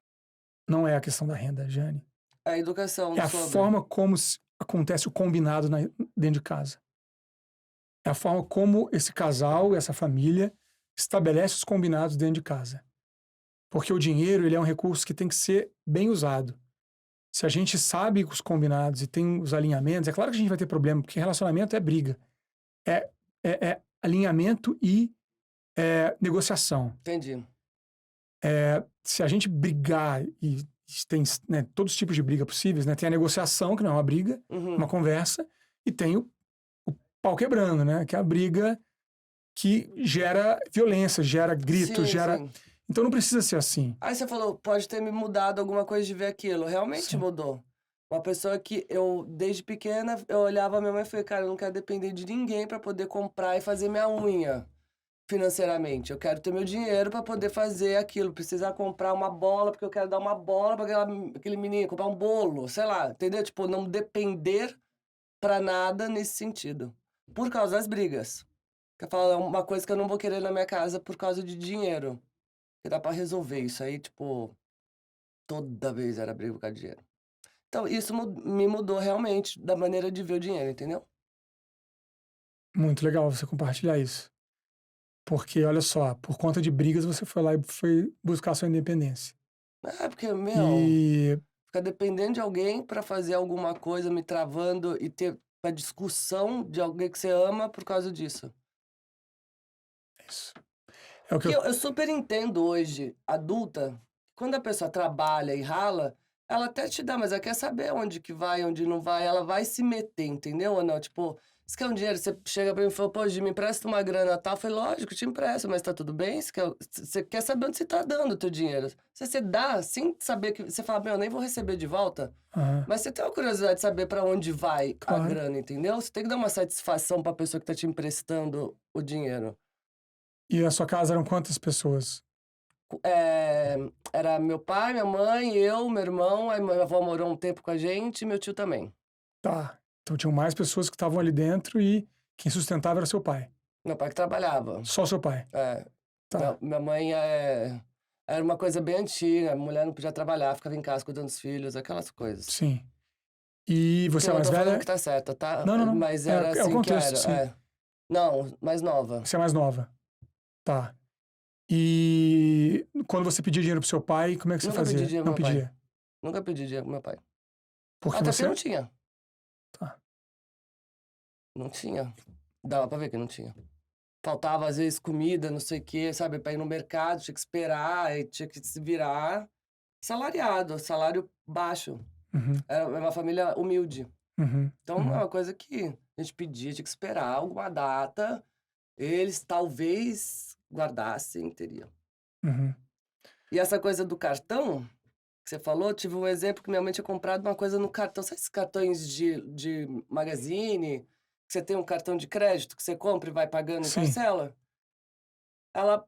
Não é a questão da renda, Jane. A educação é a forma como acontece o combinado dentro de casa. É a forma como esse casal, essa família, estabelece os combinados dentro de casa. Porque o dinheiro, ele é um recurso que tem que ser bem usado. Se a gente sabe os combinados e tem os alinhamentos, é claro que a gente vai ter problema, porque relacionamento é briga. alinhamento e negociação. Entendi. Se a gente brigar, e tem, né, todos os tipos de briga possíveis, né? Tem a negociação, que não é uma briga, uma conversa, e tem o pau quebrando, né? Que é a briga que gera violência, gera grito, Sim. Então não precisa ser assim. Aí você falou, pode ter me mudado alguma coisa de ver aquilo. Realmente Sim. mudou. Uma pessoa que eu, desde pequena, eu olhava a minha mãe e falei, cara, eu não quero depender de ninguém pra poder comprar e fazer minha unha financeiramente. Eu quero ter meu dinheiro pra poder fazer aquilo. Precisar comprar uma bola, porque eu quero dar uma bola pra aquele menino, comprar um bolo, sei lá, entendeu? Tipo, não depender pra nada nesse sentido. Por causa das brigas. Que eu falo, é uma coisa que eu não vou querer na minha casa por causa de dinheiro. Que dá pra resolver isso aí, tipo, toda vez era briga por causa de dinheiro. Então, isso me mudou realmente da maneira de ver o dinheiro, entendeu? Muito legal você compartilhar isso. Porque, olha só, por conta de brigas, você foi lá e foi buscar sua independência. Porque, meu, E ficar dependendo de alguém pra fazer alguma coisa, me travando e ter uma discussão de alguém que você ama por causa disso. isso. É o que Que eu. eu super entendo hoje, adulta, quando a pessoa trabalha e rala, ela até te dá, mas ela quer saber onde que vai, onde não vai, ela vai se meter, entendeu ou não? Tipo, você quer um dinheiro, você chega pra mim e fala, pô, Gi, me empresta uma grana tal. Eu falei, lógico, te empresto, mas tá tudo bem? Você quer saber onde você tá dando o teu dinheiro. Se você dá, sem saber que... Você fala, meu, nem vou receber de volta. Aham, Mas você tem uma curiosidade de saber pra onde vai a claro. grana, entendeu? Você tem que dar uma satisfação pra pessoa que tá te emprestando o dinheiro. E a sua casa eram quantas pessoas? É, era meu pai, minha mãe, eu, meu irmão, aí minha avó morou um tempo com a gente e meu tio também. Tá. Então tinham mais pessoas que estavam ali dentro e quem sustentava era seu pai. Meu pai que trabalhava. Só seu pai. É, Tá. minha mãe era uma coisa bem antiga, a mulher não podia trabalhar, ficava em casa cuidando dos filhos, aquelas coisas. Sim. E Que você é eu não mais tô falando velha? que tá certa, tá? Não, não, não. Mas era É o assim que contexto, era, sim. Não, mais nova. Você é mais nova. Tá. E quando você pedia dinheiro pro seu pai, como é que você Nunca fazia? pedi dinheiro pro Não meu pai. pedia. Nunca pedi dinheiro pro meu pai. Porque Até porque você. não tinha. Tá. Não tinha. Dava pra ver que não tinha. Faltava, às vezes, comida, não sei o quê, sabe? Pra ir no mercado, tinha que esperar, aí tinha que se virar. Salariado, salário baixo. Uhum, Era uma família humilde. uhum, Então, é uhum, uma coisa que a gente pedia, tinha que esperar alguma data. Eles talvez guardassem, teriam. uhum. E essa coisa do cartão, que você falou, tive um exemplo que minha mãe tinha comprado uma coisa no cartão. Sabe esses cartões de Magazine? Que você tem um cartão de crédito que você compra e vai pagando em Sim. parcela? Ela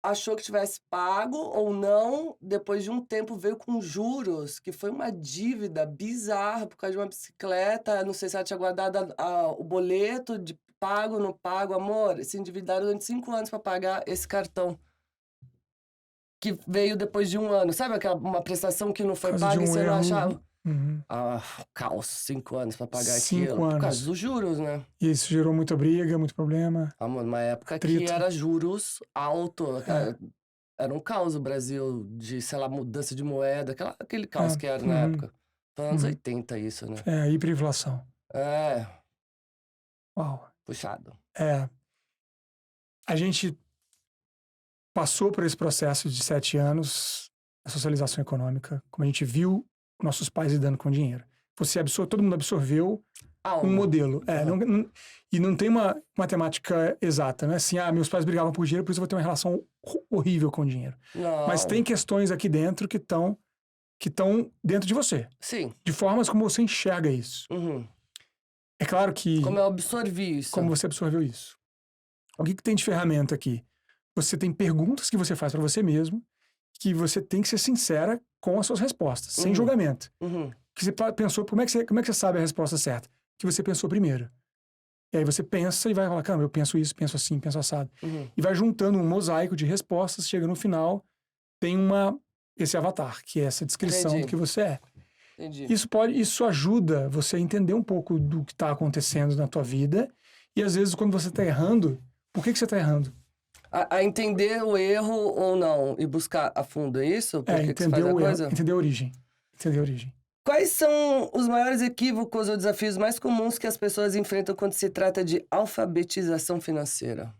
achou que tivesse pago ou não, depois de um tempo veio com juros, que foi uma dívida bizarra por causa de uma bicicleta, não sei se ela tinha guardado o boleto de pago, não pago, amor, se endividaram durante 5 anos para pagar esse cartão, que veio depois de 1 ano. Sabe aquela uma prestação que não Por foi causa de paga e um você não erro. achava? Uhum. Ah, caos, 5 anos para pagar aquilo, 5 por causa anos. dos juros, né? E isso gerou muita briga, muito problema, Amor, numa época que atrito. era juros alto, É, era um caos o Brasil de, sei lá, mudança de moeda, aquele caos que era na uhum, época. Foi anos uhum. 80 isso, né? Hiperinflação. É, Uau. puxado. A gente passou por esse processo de 7 anos, a socialização econômica, como a gente viu nossos pais lidando com dinheiro. Todo mundo absorveu um Algo. modelo. Aham. E não tem uma matemática exata, não é assim, meus pais brigavam por dinheiro, por isso eu vou ter uma relação horrível com o dinheiro. Mas tem Não. questões aqui dentro que estão dentro de você, Sim. de formas como você enxerga isso. Uhum. É claro que Como eu absorvi isso. como você absorveu isso. O que tem de ferramenta aqui? Você tem perguntas que você faz para você mesmo, que você tem que ser sincera com as suas respostas, sem julgamento. Uhum. Que você pensou, como é que você sabe a resposta certa? Que você pensou primeiro. E aí você pensa e vai falar, caramba, eu penso isso, penso assim, penso assado. Uhum. E vai juntando um mosaico de respostas, chega no final, tem esse avatar, que é essa descrição Entendi. do que você é. Entendi. Isso ajuda você a entender um pouco do que está acontecendo na tua vida. E às vezes, quando você está errando, por que você está errando? A entender o erro ou não e buscar a fundo, é isso? Por que você Entender faz a o erro, coisa? entender a origem. Entender a origem. Quais são os maiores equívocos ou desafios mais comuns que as pessoas enfrentam quando se trata de alfabetização financeira?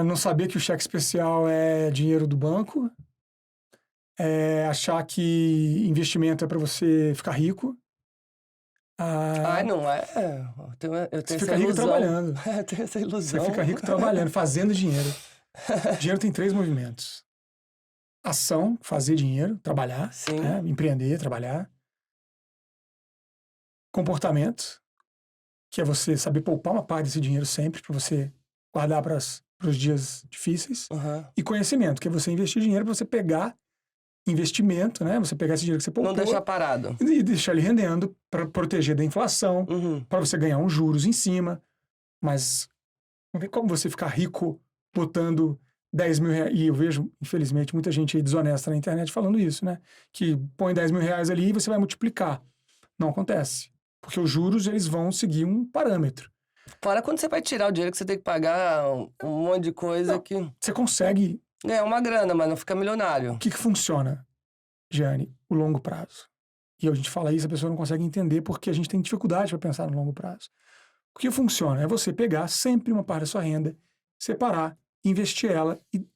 Não saber que o cheque especial é dinheiro do banco. Achar que investimento é para você ficar rico. Ai, não é. Eu Você tenho fica essa rico ilusão. trabalhando. Eu tenho essa Você ilusão. fica rico trabalhando, fazendo dinheiro. Dinheiro tem 3 movimentos. Ação, fazer dinheiro, trabalhar. Sim. Né? Empreender, trabalhar. Comportamento, que é você saber poupar uma parte desse dinheiro sempre para você guardar para os dias difíceis. Uhum. E conhecimento, que é você investir dinheiro para você pegar investimento, né? Você pegar esse dinheiro que você poupou Não deixar parado. e deixar ele rendendo para proteger da inflação, Uhum. para você ganhar uns juros em cima. Mas não tem como você ficar rico botando 10 mil reais. E eu vejo, infelizmente, muita gente aí desonesta na internet falando isso, né? Que põe 10 mil reais ali e você vai multiplicar. Não acontece. Porque os juros, eles vão seguir um parâmetro. Fora quando você vai tirar o dinheiro que você tem que pagar um monte de coisa Não. que... Você consegue... É uma grana, mas não fica milionário. O que funciona, Giane? O longo prazo. E a gente fala isso, a pessoa não consegue entender porque a gente tem dificuldade para pensar no longo prazo. O que funciona é você pegar sempre uma parte da sua renda, separar, investir ela e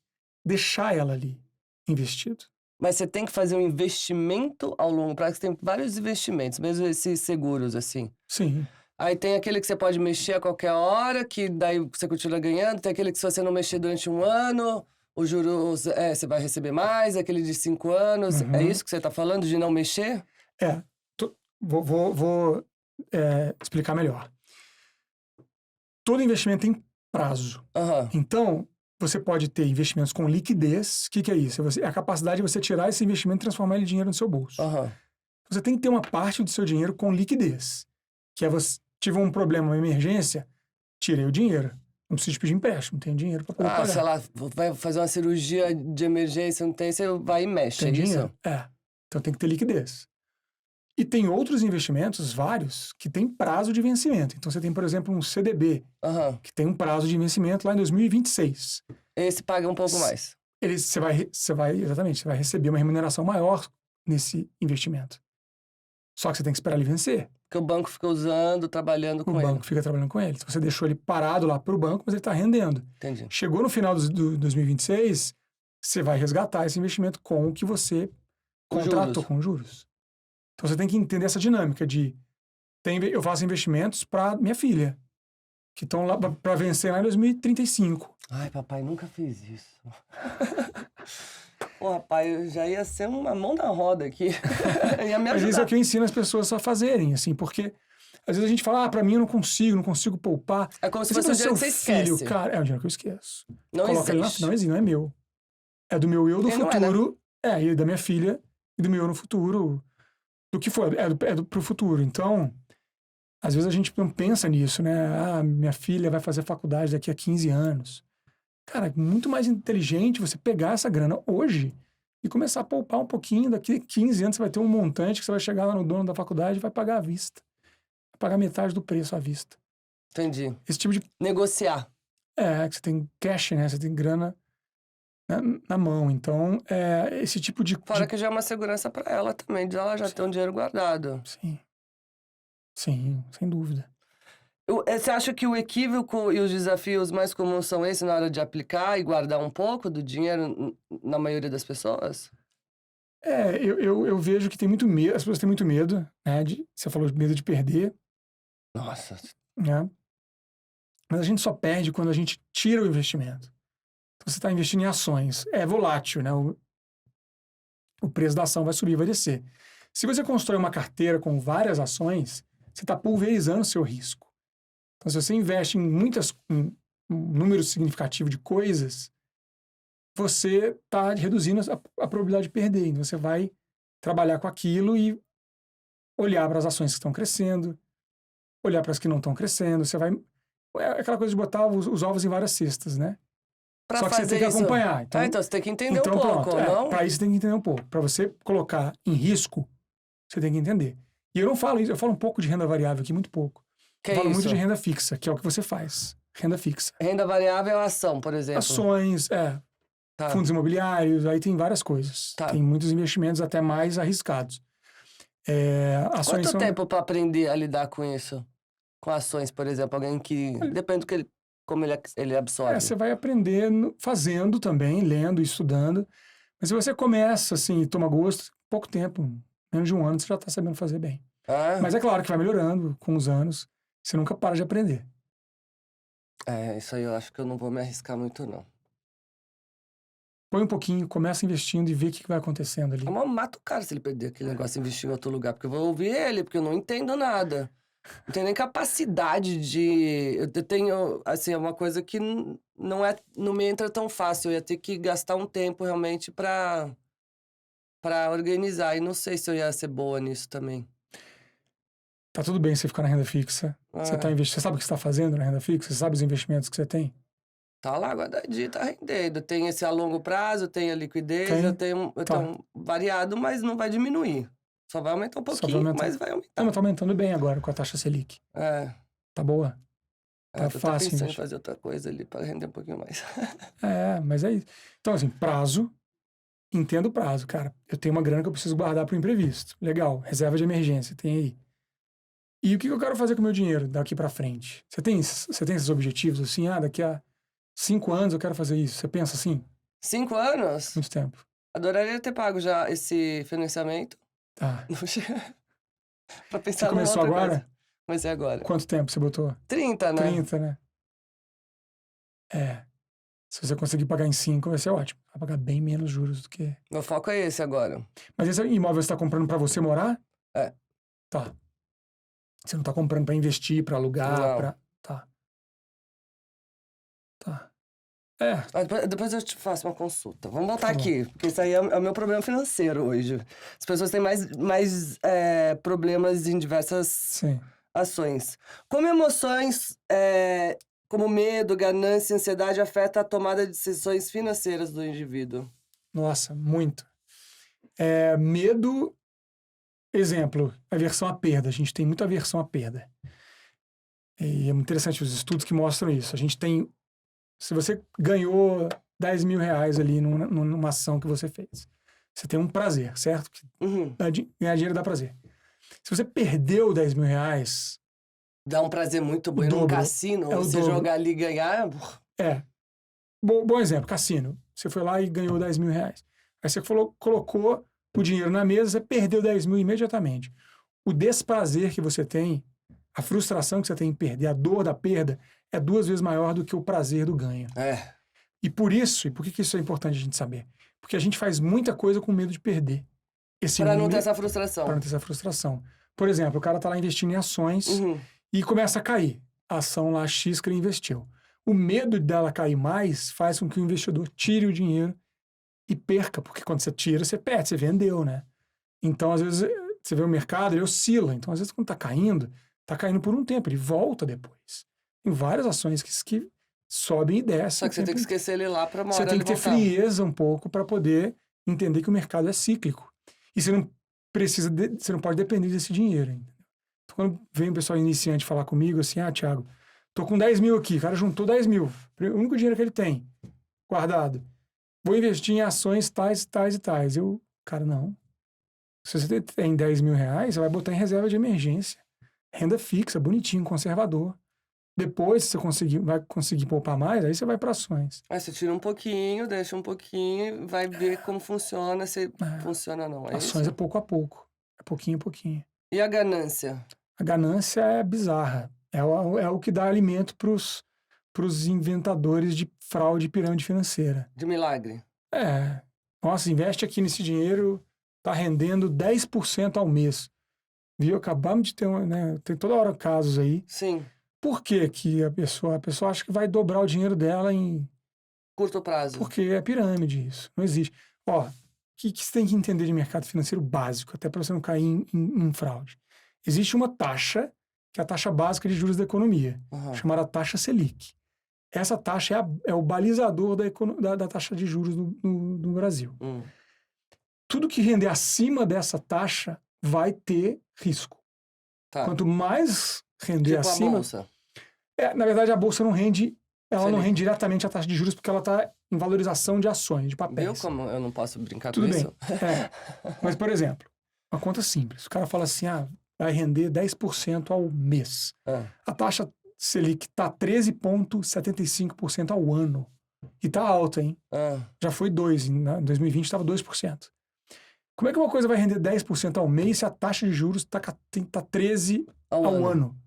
deixar ela ali investido. Mas você tem que fazer um investimento ao longo prazo, você tem vários investimentos, mesmo esses seguros, assim. Sim. Aí tem aquele que você pode mexer a qualquer hora, que daí você continua ganhando. Tem aquele que se você não mexer durante um ano, os juros, você vai receber mais. Aquele de 5 anos. Uhum. É isso que você está falando, de não mexer? Vou explicar melhor. Todo investimento tem prazo. Uhum. Então, você pode ter investimentos com liquidez. O que é isso? É a capacidade de você tirar esse investimento e transformar ele em dinheiro no seu bolso. Uhum. Você tem que ter uma parte do seu dinheiro com liquidez. Que é você tive um problema, uma emergência, tirei o dinheiro. Não preciso pedir empréstimo, tenho dinheiro para poder pagar. Sei lá, vai fazer uma cirurgia de emergência, não tem, você vai e mexe, tem dinheiro? Isso? Então tem que ter liquidez. E tem outros investimentos, vários, que tem prazo de vencimento. Então você tem, por exemplo, um CDB, que tem um prazo de vencimento lá em 2026. Esse paga um pouco mais. Você vai receber uma remuneração maior nesse investimento. Só que você tem que esperar ele vencer. Porque o banco fica usando, trabalhando com ele. O banco fica trabalhando com ele. Então você deixou ele parado lá para o banco, mas ele está rendendo. Entendi. Chegou no final do 2026, você vai resgatar esse investimento com o que você contratou com juros. Então você tem que entender essa dinâmica de... eu faço investimentos para minha filha, que estão lá para vencer lá em 2035. Ai, papai nunca fez isso. Pô, rapaz, eu já ia ser uma mão na roda aqui. Ia me ajudar. Mas isso é o que eu ensino as pessoas a fazerem, assim, porque às vezes a gente fala, para mim eu não consigo poupar. É como se fosse um dinheiro que você esquece. Cara, é um dinheiro que eu esqueço. Não Coloca existe. Não existe, não é meu. É do meu eu do futuro, não é, né? E da minha filha, e do meu eu no futuro, do que for, pro futuro. Então, às vezes a gente não pensa nisso, né? Minha filha vai fazer faculdade daqui a 15 anos. Cara, é muito mais inteligente você pegar essa grana hoje e começar a poupar um pouquinho. Daqui a 15 anos você vai ter um montante que você vai chegar lá no dono da faculdade e vai pagar à vista. Vai pagar metade do preço à vista. Entendi. Esse tipo de... Negociar. Que você tem cash, né? Você tem grana na mão. Então, esse tipo de... Fora que já é uma segurança para ela também, de ela já ter um dinheiro guardado. Sim. Sim, sem dúvida. Você acha que o equívoco e os desafios mais comuns são esses na hora de aplicar e guardar um pouco do dinheiro na maioria das pessoas? Eu vejo que tem muito medo, as pessoas têm muito medo, né? Você falou de medo de perder. Nossa. Né? Mas a gente só perde quando a gente tira o investimento. Então, você está investindo em ações. É volátil, né? O preço da ação vai subir, vai descer. Se você constrói uma carteira com várias ações, você está pulverizando o seu risco. Então, se você investe em um número significativo de coisas, você está reduzindo a probabilidade de perder. Então, você vai trabalhar com aquilo e olhar para as ações que estão crescendo, olhar para as que não estão crescendo. Você vai... É aquela coisa de botar os ovos em várias cestas, né? Só que você tem que acompanhar. Então você tem que entender um pouco, não? Para isso você tem que entender um pouco. Para você colocar em risco, você tem que entender. E eu não falo isso, eu falo um pouco de renda variável aqui, muito pouco. Eu falo muito de renda fixa, que é o que você faz. Renda fixa. Renda variável é ação, por exemplo. Ações, fundos imobiliários, aí tem várias coisas. Tem muitos investimentos até mais arriscados. Ações Quanto tempo para aprender a lidar com isso? Com ações, por exemplo, alguém que... Depende do que ele como ele absorve? Você vai aprendendo, fazendo também, lendo, estudando. Mas se você começa, assim, e toma gosto, pouco tempo, menos de um ano, você já tá sabendo fazer bem. Mas é claro que vai melhorando com os anos. Você nunca para de aprender. Isso aí eu acho que eu não vou me arriscar muito, não. Põe um pouquinho, começa investindo e vê o que vai acontecendo ali. Mas eu mato o cara se ele perder aquele negócio e investir em outro lugar, porque eu vou ouvir ele, porque eu não entendo nada. Não tenho nem capacidade de... Eu tenho, assim, é uma coisa que não me entra tão fácil. Eu ia ter que gastar um tempo, realmente, pra organizar. E não sei se eu ia ser boa nisso também. Tá tudo bem você ficar na renda fixa. Você tá investindo. Você sabe o que você tá fazendo na renda fixa? Você sabe os investimentos que você tem? Tá lá guardadinho, tá rendendo. Tem esse a longo prazo, tem a liquidez, Tem? eu tenho variado, mas não vai diminuir. Só vai aumentar um Só vai pouquinho, aumentar. mas vai Não, aumentar. mas tá aumentando bem agora com a taxa Selic. Tá boa? Tá eu tô fácil pensando em investir. fazer outra coisa ali pra render um pouquinho mais. Mas é isso. Então, assim, prazo. Entendo o prazo, cara. Eu tenho uma grana que eu preciso guardar para o imprevisto. Legal. Reserva de emergência, tem aí. E o que eu quero fazer com o meu dinheiro daqui para frente? Você tem esses objetivos assim? Daqui a 5 anos eu quero fazer isso. Você pensa assim? 5 anos? Muito tempo. Adoraria ter pago já esse financiamento. Tá. Pra pensar Você começou numa outra agora? coisa. Comecei agora. Quanto tempo você botou? 30, né? 30, né? Se você conseguir pagar em 5, vai ser ótimo. Vai pagar bem menos juros do que... Meu foco é esse agora. Mas esse imóvel você tá comprando para você morar? É. Tá. Você não tá comprando para investir, para alugar, Não. para... Tá. Depois eu te faço uma consulta. Vamos voltar aqui, porque isso aí é o meu problema financeiro hoje. As pessoas têm mais problemas em diversas ações. Como emoções como medo, ganância e ansiedade afetam a tomada de decisões financeiras do indivíduo? Nossa, muito. Medo, exemplo, aversão à perda. A gente tem muita aversão à perda. E é muito interessante os estudos que mostram isso. A gente tem... Se você ganhou 10 mil reais ali numa ação que você fez, você tem um prazer, certo? Ganhar dinheiro dá prazer. Se você perdeu 10 mil reais... Dá um prazer muito bom. Num cassino, você jogar ali e ganhar... Bom exemplo, cassino. Você foi lá e ganhou 10 mil reais. Aí você colocou o dinheiro na mesa, você perdeu 10 mil imediatamente. O desprazer que você tem, a frustração que você tem em perder, a dor da perda, é 2 vezes maior do que o prazer do ganho. E por que isso é importante a gente saber? Porque a gente faz muita coisa com medo de perder. Para não ter essa frustração. Para não ter essa frustração. Por exemplo, o cara tá lá investindo em ações e começa a cair. A ação lá X que ele investiu. O medo dela cair mais faz com que o investidor tire o dinheiro e perca. Porque quando você tira, você perde, você vendeu, né? Então, às vezes, você vê o mercado, ele oscila. Então, às vezes, quando tá caindo por um tempo, ele volta depois. Tem várias ações que sobem e descem. Só que você tem que esquecer ele lá para uma hora Você tem que ter frieza um pouco para poder entender que o mercado é cíclico. E você não você não pode depender desse dinheiro. Entendeu? Então, quando vem um pessoal iniciante falar comigo assim, Thiago, tô com 10 mil aqui, o cara juntou 10 mil. O único dinheiro que ele tem, guardado. Vou investir em ações tais, tais e tais. Cara, não. Se você tem 10 mil reais, você vai botar em reserva de emergência. Renda fixa, bonitinho, conservador. Depois, se você vai conseguir poupar mais, aí você vai para ações. Aí você tira um pouquinho, deixa um pouquinho, vai ver como funciona, se funciona ou não. Ações é pouco a pouco. É pouquinho a pouquinho. E a ganância? A ganância é bizarra. É o que dá alimento pros inventadores de fraude e pirâmide financeira. De milagre. Nossa, investe aqui nesse dinheiro, tá rendendo 10% ao mês. Viu? Acabamos de ter, tem toda hora casos aí. Sim. Por que que a pessoa acha que vai dobrar o dinheiro dela em... curto prazo. Porque é pirâmide isso. Não existe. O que você tem que entender de mercado financeiro básico, até para você não cair em fraude? Existe uma taxa, que é a taxa básica de juros da economia, chamada taxa Selic. Essa taxa é o balizador da taxa de juros no Brasil. Tudo que render acima dessa taxa vai ter risco. Quanto mais render acima... a bolsa. Na verdade, a bolsa não rende... Ela não rende diretamente a taxa de juros porque ela está em valorização de ações, de papéis. Viu como eu não posso brincar Tudo com bem. isso? Mas, por exemplo, uma conta simples. O cara fala assim, vai render 10% ao mês. A taxa Selic tá 13,75% ao ano. E tá alta, hein? Já foi 2%. Em 2020 estava 2%. Como é que uma coisa vai render 10% ao mês se a taxa de juros tá 13% ao ano?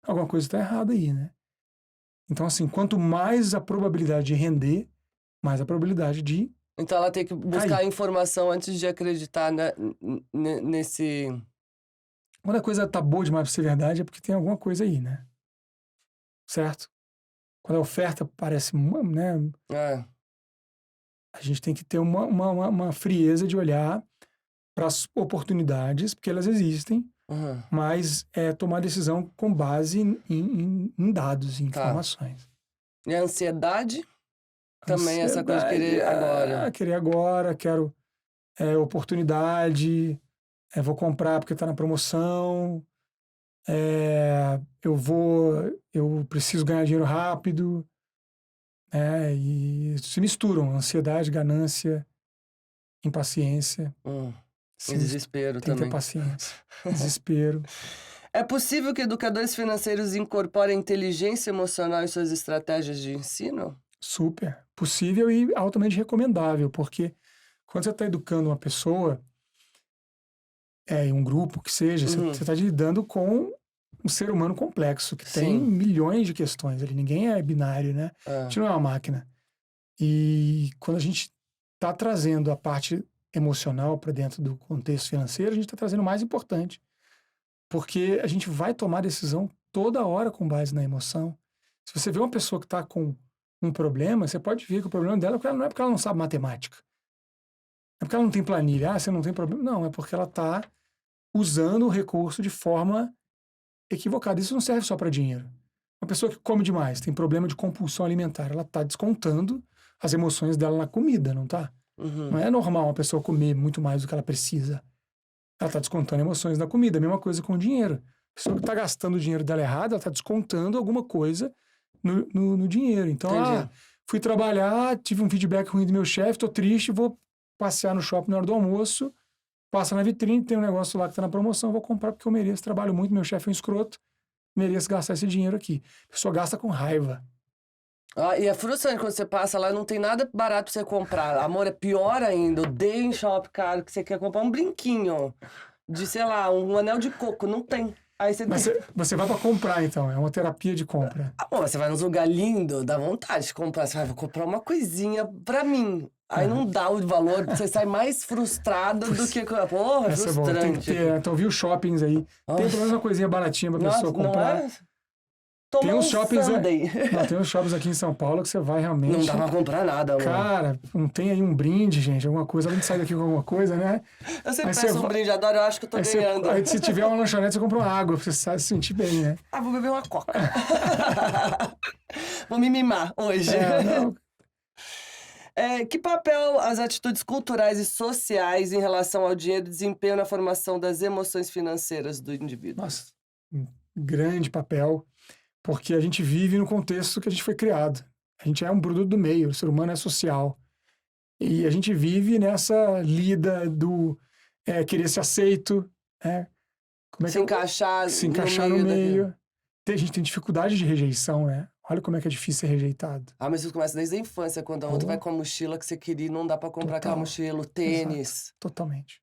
Alguma coisa está errada aí, né? Então, assim, quanto mais a probabilidade de render, mais a probabilidade de Então ela tem que buscar cair. informação antes de acreditar nesse... Quando a coisa tá boa demais para ser verdade, é porque tem alguma coisa aí, né? Certo? Quando a oferta parece, né? A gente tem que ter uma frieza de olhar para as oportunidades, porque elas existem, mas tomar decisão com base em dados, em informações. E a ansiedade? Também essa coisa de querer agora. Querer agora, quero oportunidade, vou comprar porque está na promoção, eu preciso ganhar dinheiro rápido, e se misturam ansiedade, ganância, impaciência. E desespero tem também. Tem que ter paciência. Desespero. É possível que educadores financeiros incorporem inteligência emocional em suas estratégias de ensino? Super. Possível e altamente recomendável, porque quando você está educando uma pessoa, em um grupo que seja, você está lidando com um ser humano complexo, que tem milhões de questões ali. Ninguém é binário, né? A gente não é uma máquina. E quando a gente está trazendo a parte emocional para dentro do contexto financeiro, a gente está trazendo o mais importante. Porque a gente vai tomar decisão toda hora com base na emoção. Se você vê uma pessoa que está com um problema, você pode ver que o problema dela não é porque ela não sabe matemática. É porque ela não tem planilha. Você não tem problema. Não, é porque ela está usando o recurso de forma equivocada. Isso não serve só para dinheiro. Uma pessoa que come demais, tem problema de compulsão alimentar, ela está descontando as emoções dela na comida, não tá? Não é normal uma pessoa comer muito mais do que ela precisa. Ela está descontando emoções na comida. A mesma coisa com o dinheiro. A pessoa que está gastando o dinheiro dela errado, ela está descontando alguma coisa no dinheiro. Então, fui trabalhar, tive um feedback ruim do meu chefe, tô triste, vou passear no shopping na hora do almoço, passa na vitrine, tem um negócio lá que tá na promoção, vou comprar porque eu mereço, trabalho muito, meu chefe é um escroto, mereço gastar esse dinheiro aqui. A pessoa gasta com raiva. E é frustrante quando você passa lá, não tem nada barato pra você comprar. Amor, é pior ainda. Odeio em shopping caro que você quer comprar um brinquinho de, sei lá, um anel de coco. Não tem. Aí você vai pra comprar, então. É uma terapia de compra. Você vai num lugar lindo, dá vontade de comprar. Você vai, vou comprar uma coisinha pra mim. Aí não dá o valor, você sai mais frustrado do que... Porra, é frustrante. Tem que ter, então viu shoppings aí. Tem pelo menos uma coisinha baratinha pra pessoa comprar. Não é? Tem uns shoppings tem uns shoppings aqui em São Paulo que você vai realmente... Não dá pra comprar nada, amor. Cara, não tem aí um brinde, gente, alguma coisa. Além de sair daqui com alguma coisa, né? Eu sempre peço um brinde, adoro, eu acho que eu tô ganhando. Aí se tiver uma lanchonete, você compra uma água, pra você se sentir bem, né? Vou beber uma coca. Vou me mimar hoje. Que papel as atitudes culturais e sociais em relação ao dinheiro desempenham na formação das emoções financeiras do indivíduo? Nossa, um grande papel. Porque a gente vive no contexto que a gente foi criado. A gente é um produto do meio, o ser humano é social. E a gente vive nessa lida do querer ser aceito, se encaixar no meio. A gente tem dificuldade de rejeição, né? Olha como é que é difícil ser rejeitado. Mas isso começa desde a infância, quando a outra vai com a mochila que você queria e não dá pra comprar aquela mochila, tênis. Exato. Totalmente.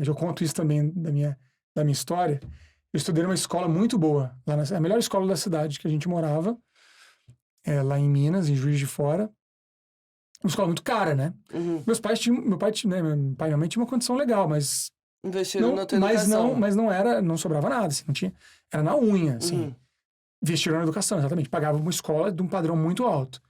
Eu conto isso também da minha história. Eu estudei numa escola muito boa, a melhor escola da cidade que a gente morava, lá em Minas, em Juiz de Fora. Uma escola muito cara, né? Meu pai e minha mãe tinham uma condição legal, mas... Investiram na tua educação. Mas não sobrava nada, assim, não tinha... Era na unha, assim. Investiram na educação, exatamente. Pagava uma escola de um padrão muito alto.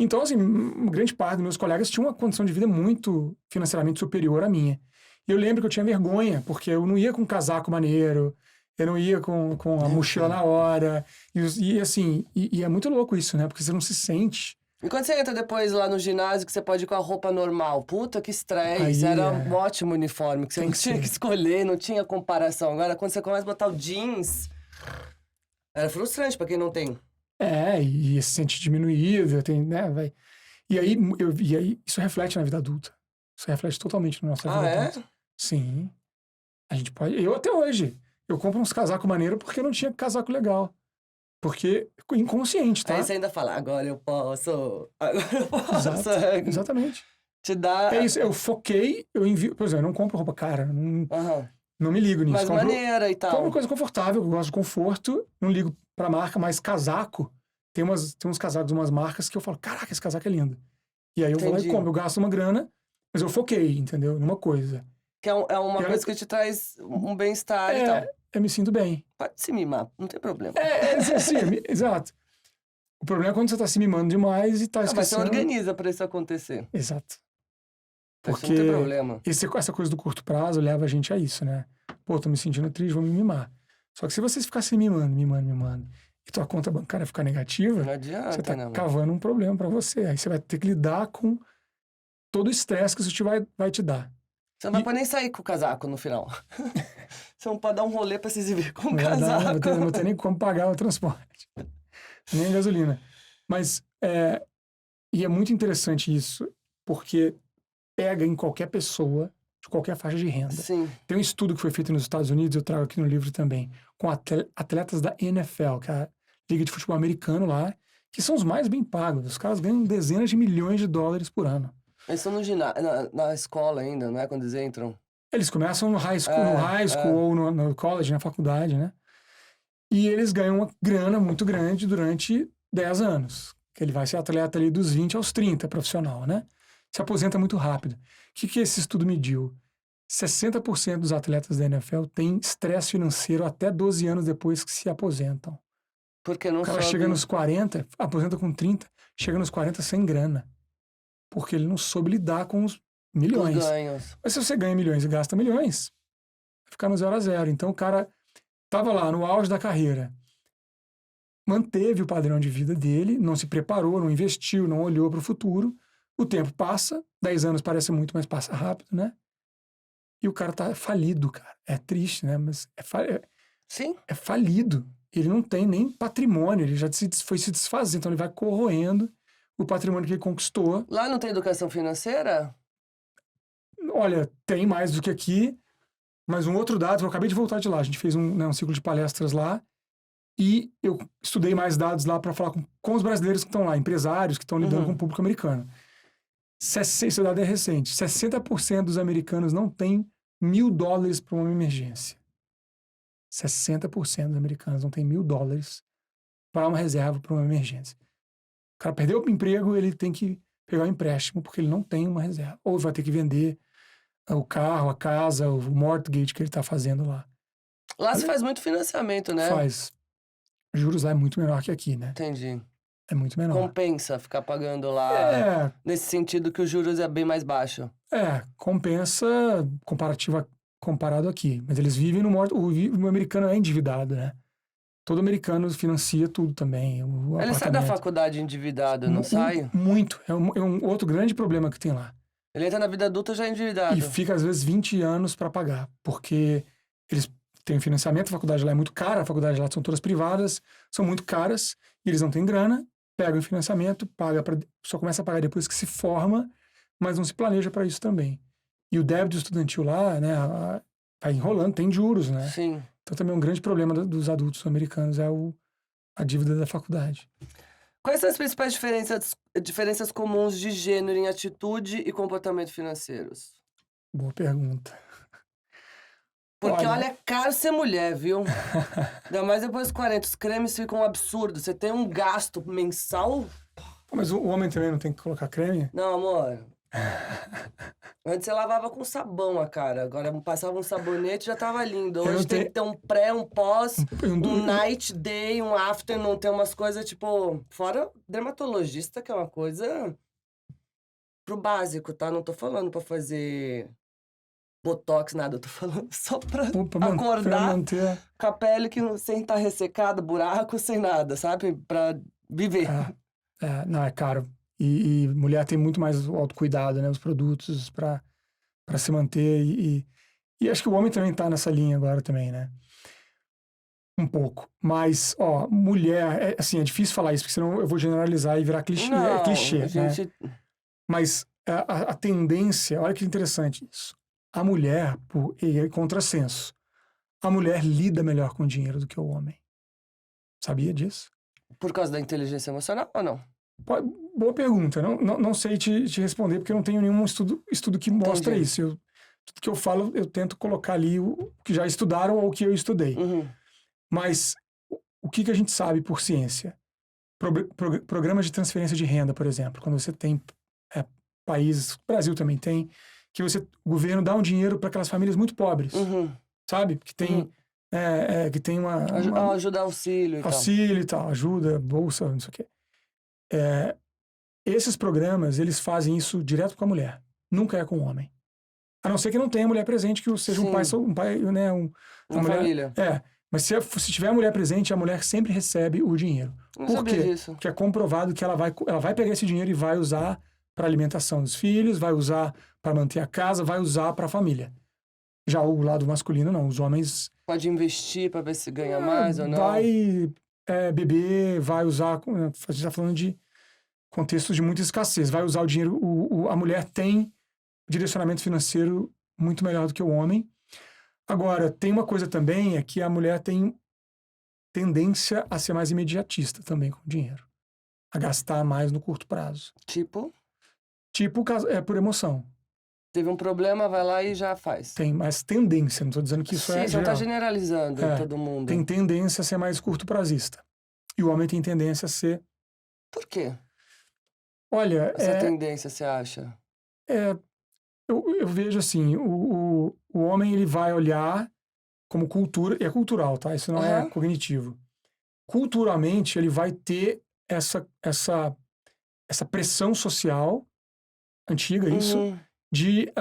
Então, assim, uma grande parte dos meus colegas tinha uma condição de vida muito financeiramente superior à minha. E eu lembro que eu tinha vergonha, porque eu não ia com um casaco maneiro... Eu não ia com a mochila na hora. E é muito louco isso, né? Porque você não se sente. E quando você entra depois lá no ginásio, que você pode ir com a roupa normal? Puta, que estresse. Era um ótimo uniforme, que você não tinha que escolher, não tinha comparação. Agora, quando você começa a botar o jeans, era frustrante pra quem não tem. E se sente diminuído, né? E aí, isso reflete na vida adulta. Isso reflete totalmente na nossa vida adulta. Sim. A gente pode... Eu até hoje... Eu compro uns casacos maneiros porque não tinha casaco legal. Porque inconsciente, tá? Aí você ainda fala, agora eu posso. Agora eu posso. Exatamente. Te dá. É isso, eu foquei, eu envio. Por exemplo, eu não compro roupa cara, Aham. não me ligo nisso. Mas maneira e Compro tal. coisa confortável, eu gosto de conforto, não ligo pra marca, mas casaco. Tem uns casacos, umas marcas que eu falo, caraca, esse casaco é lindo. E aí eu vou lá e Entendi. compro, eu gasto uma grana, mas eu foquei, entendeu? Numa coisa. Que é uma E coisa que te traz um bem-estar e tal. Eu me sinto bem. Pode se mimar, não tem problema. Assim, exato. O problema é quando você tá se mimando demais e tá Mas você esquecendo. organiza pra isso acontecer. Exato. Isso Porque não tem problema. essa coisa do curto prazo leva a gente a isso, né? Pô, tô me sentindo triste, vou me mimar. Só que se você ficar se mimando, e tua conta bancária ficar negativa, Não adianta, você tá né, amor? cavando um problema pra você. Aí você vai ter que lidar com todo o estresse que isso vai te dar. Você não vai poder nem sair com o casaco no final. Você não pode dar um rolê pra se exibir com o Não vai dar, casaco. não vou ter nem como pagar o transporte, nem a gasolina. Mas, e é muito interessante isso, porque pega em qualquer pessoa, de qualquer faixa de renda. Sim. Tem um estudo que foi feito nos Estados Unidos, eu trago aqui no livro também, com atletas da NFL, que é a Liga de Futebol Americano lá, que são os mais bem pagos. Os caras ganham dezenas de milhões de dólares por ano. Eles estão no na escola ainda, não é? Quando eles entram. Eles começam no high school ou no college, na faculdade, né? E eles ganham uma grana muito grande durante 10 anos. Que ele vai ser atleta ali dos 20 aos 30, profissional, né? Se aposenta muito rápido. O que esse estudo mediu? 60% dos atletas da NFL têm estresse financeiro até 12 anos depois que se aposentam. Porque não O cara chega nos 40, aposenta com 30, chega nos 40 sem grana. Porque ele não soube lidar com os milhões. Os ganhos. Mas se você ganha milhões e gasta milhões, vai ficar no 0 a 0. Então o cara estava lá no auge da carreira, manteve o padrão de vida dele, não se preparou, não investiu, não olhou para o futuro. O tempo passa, 10 anos parece muito, mas passa rápido, né? E o cara tá falido, cara. É triste, né? Mas Sim. é falido. Ele não tem nem patrimônio, ele já foi se desfazendo, então ele vai corroendo o patrimônio que ele conquistou. Lá não tem educação financeira? Olha, tem mais do que aqui, mas um outro dado, eu acabei de voltar de lá, a gente fez um ciclo de palestras lá, e eu estudei mais dados lá para falar com os brasileiros que estão lá, empresários que estão lidando com o público americano. Esse dado é recente. 60% dos americanos não têm $1.000 para uma emergência. 60% dos americanos não têm $1.000 para uma reserva para uma emergência. O cara perdeu o emprego, ele tem que pegar um empréstimo porque ele não tem uma reserva. Ou vai ter que vender o carro, a casa, o mortgage que ele está fazendo lá. Lá se faz muito financiamento, né? Faz. Juros lá é muito menor que aqui, né? Entendi. É muito menor. Compensa ficar pagando lá, nesse sentido que os juros é bem mais baixo. Compensa comparado aqui. Mas eles vivem no morto. O americano é endividado, né? Todo americano financia tudo também. Ele sai da faculdade endividado, não sai? Muito. É um outro grande problema que tem lá. Ele entra na vida adulta já endividado. E fica, às vezes, 20 anos para pagar. Porque eles têm financiamento, a faculdade lá é muito cara, a faculdade lá são todas privadas, são muito caras, e eles não têm grana, pegam o financiamento, só começa a pagar depois que se forma, mas não se planeja para isso também. E o débito estudantil lá, né, vai enrolando, tem juros, né? Sim. Então também é um grande problema dos adultos americanos, é a dívida da faculdade. Quais são as principais diferenças comuns de gênero em atitude e comportamento financeiros? Boa pergunta. Porque olha, é caro ser mulher, viu? Ainda mais depois dos 40, os cremes ficam um absurdo. Você tem um gasto mensal... Mas o homem também não tem que colocar creme? Não, amor. Antes você lavava com sabão a cara. Agora passava um sabonete e já tava lindo. Hoje tem que ter um pré, um pós, um night, day, um afternoon. Tem umas coisas, tipo... Fora dermatologista, que é uma coisa... Pro básico, tá? Não tô falando pra fazer... Botox, nada, eu tô falando só pra acordar com a pele sem estar ressecada, buraco, sem nada, sabe? Pra viver. Não, é caro. E mulher tem muito mais autocuidado, né? Os produtos pra se manter. E acho que o homem também tá nessa linha agora também, né? Um pouco. Mas, mulher... Assim, é difícil falar isso, porque senão eu vou generalizar e virar clichê. Não, clichê, gente... né? Mas a tendência... Olha que interessante isso. A mulher, e contrassenso, a mulher lida melhor com o dinheiro do que o homem. Sabia disso? Por causa da inteligência emocional ou não? Boa pergunta. Não sei te responder, porque eu não tenho nenhum estudo que mostra Entendi. isso. Tudo que eu falo, eu tento colocar ali o que já estudaram ou o que eu estudei. Uhum. Mas o que a gente sabe por ciência? Programas de transferência de renda, por exemplo. Quando você tem países, o Brasil também tem, que o governo dá um dinheiro para aquelas famílias muito pobres, Uhum. sabe? Que tem, que tem uma Ajuda auxílio e tal. auxílio e tal, ajuda, bolsa, não sei o quê. Esses programas, eles fazem isso direto com a mulher. Nunca é com o homem. A não ser que não tenha mulher presente, que seja Sim. um pai, né? Uma mulher, família. Mas se tiver a mulher presente, a mulher sempre recebe o dinheiro. Não Por sabia quê? disso. Porque é comprovado que ela vai pegar esse dinheiro e vai usar para alimentação dos filhos, vai usar para manter a casa, vai usar para a família. Já o lado masculino, não. Os homens... Pode investir para ver se ganha mais ou não. Vai beber, vai usar... A gente está falando de contextos de muita escassez. Vai usar o dinheiro... A mulher tem direcionamento financeiro muito melhor do que o homem. Agora, tem uma coisa também, é que a mulher tem tendência a ser mais imediatista também com o dinheiro. A gastar mais no curto prazo. Tipo, por emoção. teve um problema, vai lá e já faz. Tem mais tendência, não estou dizendo que isso Sim, é você não tá geral. generalizando todo mundo. Tem tendência a ser mais curto prazista. E o homem tem tendência a ser... Por quê? Olha, Essa tendência, você acha? eu vejo assim, o homem ele vai olhar como cultura, e é cultural, tá? Isso não é cognitivo. Culturalmente, ele vai ter essa pressão social, antiga isso, de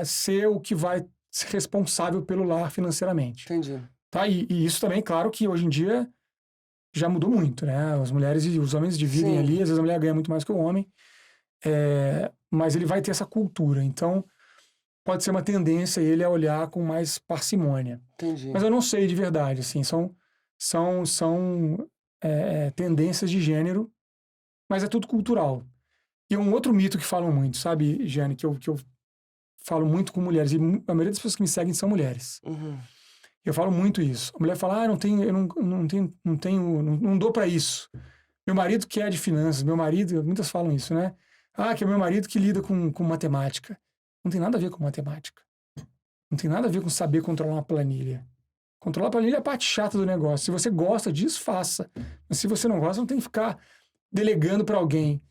ser o que vai ser responsável pelo lar financeiramente. Entendi. Tá? E isso também, claro que hoje em dia já mudou muito, né? As mulheres e os homens dividem Sim. ali, às vezes a mulher ganha muito mais que o homem, mas ele vai ter essa cultura. Então, pode ser uma tendência ele a olhar com mais parcimônia. Entendi. Mas eu não sei de verdade, assim, são tendências de gênero, mas é tudo cultural. E um outro mito que falam muito, sabe, Jane, que eu falo muito com mulheres, e a maioria das pessoas que me seguem são mulheres. Eu falo muito isso. A mulher fala, não dou para isso. Meu marido que é de finanças, muitas falam isso, né? Que é meu marido que lida com matemática. Não tem nada a ver com matemática. Não tem nada a ver com saber controlar uma planilha. Controlar a planilha é a parte chata do negócio. Se você gosta disso, faça. Mas se você não gosta, não tem que ficar delegando para alguém,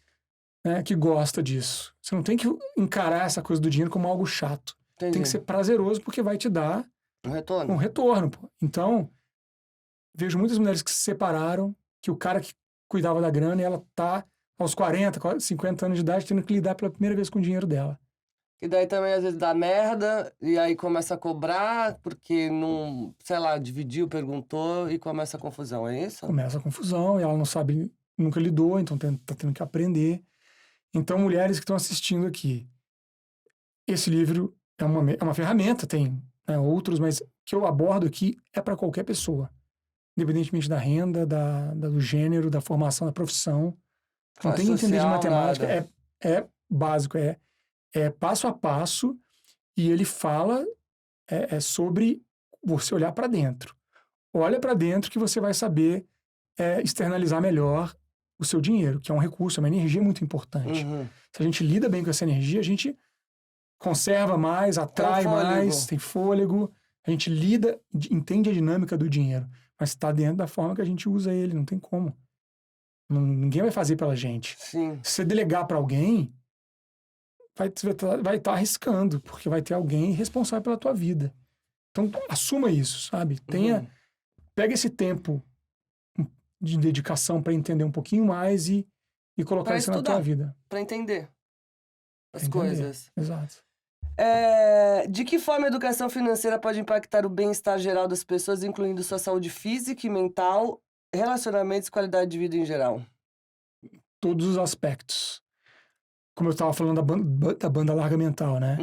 né, que gosta disso. Você não tem que encarar essa coisa do dinheiro como algo chato. Entendi. Tem que ser prazeroso, porque vai te dar um retorno. Pô. Então, vejo muitas mulheres que se separaram, que o cara que cuidava da grana, e ela tá aos 40, 50 anos de idade, tendo que lidar pela primeira vez com o dinheiro dela. E daí também, às vezes, dá merda, e aí começa a cobrar, porque não, sei lá, dividiu, perguntou, e começa a confusão, é isso? Começa a confusão, e ela não sabe, nunca lidou, então tá tendo que aprender. Então, mulheres que estão assistindo aqui, esse livro é uma ferramenta, tem outros, mas que eu abordo aqui é para qualquer pessoa. Independentemente da renda, do gênero, da formação, da profissão. Não tem que entender de matemática, é básico, é passo a passo, e ele fala sobre você olhar para dentro. Olha para dentro que você vai saber externalizar melhor o seu dinheiro, que é um recurso, é uma energia muito importante. Se a gente lida bem com essa energia, a gente conserva mais, atrai mais, tem fôlego, a gente entende a dinâmica do dinheiro, mas está dentro da forma que a gente usa ele, não tem como. Ninguém vai fazer pela gente. Sim. Se você delegar para alguém, vai estar arriscando, porque vai ter alguém responsável pela tua vida. Então, assuma isso, sabe? Pega esse tempo de dedicação para entender um pouquinho mais e colocar isso na tua vida. Para entender as coisas. Exato. De que forma a educação financeira pode impactar o bem-estar geral das pessoas, incluindo sua saúde física e mental, relacionamentos e qualidade de vida em geral? Todos os aspectos. Como eu estava falando da banda larga mental, né?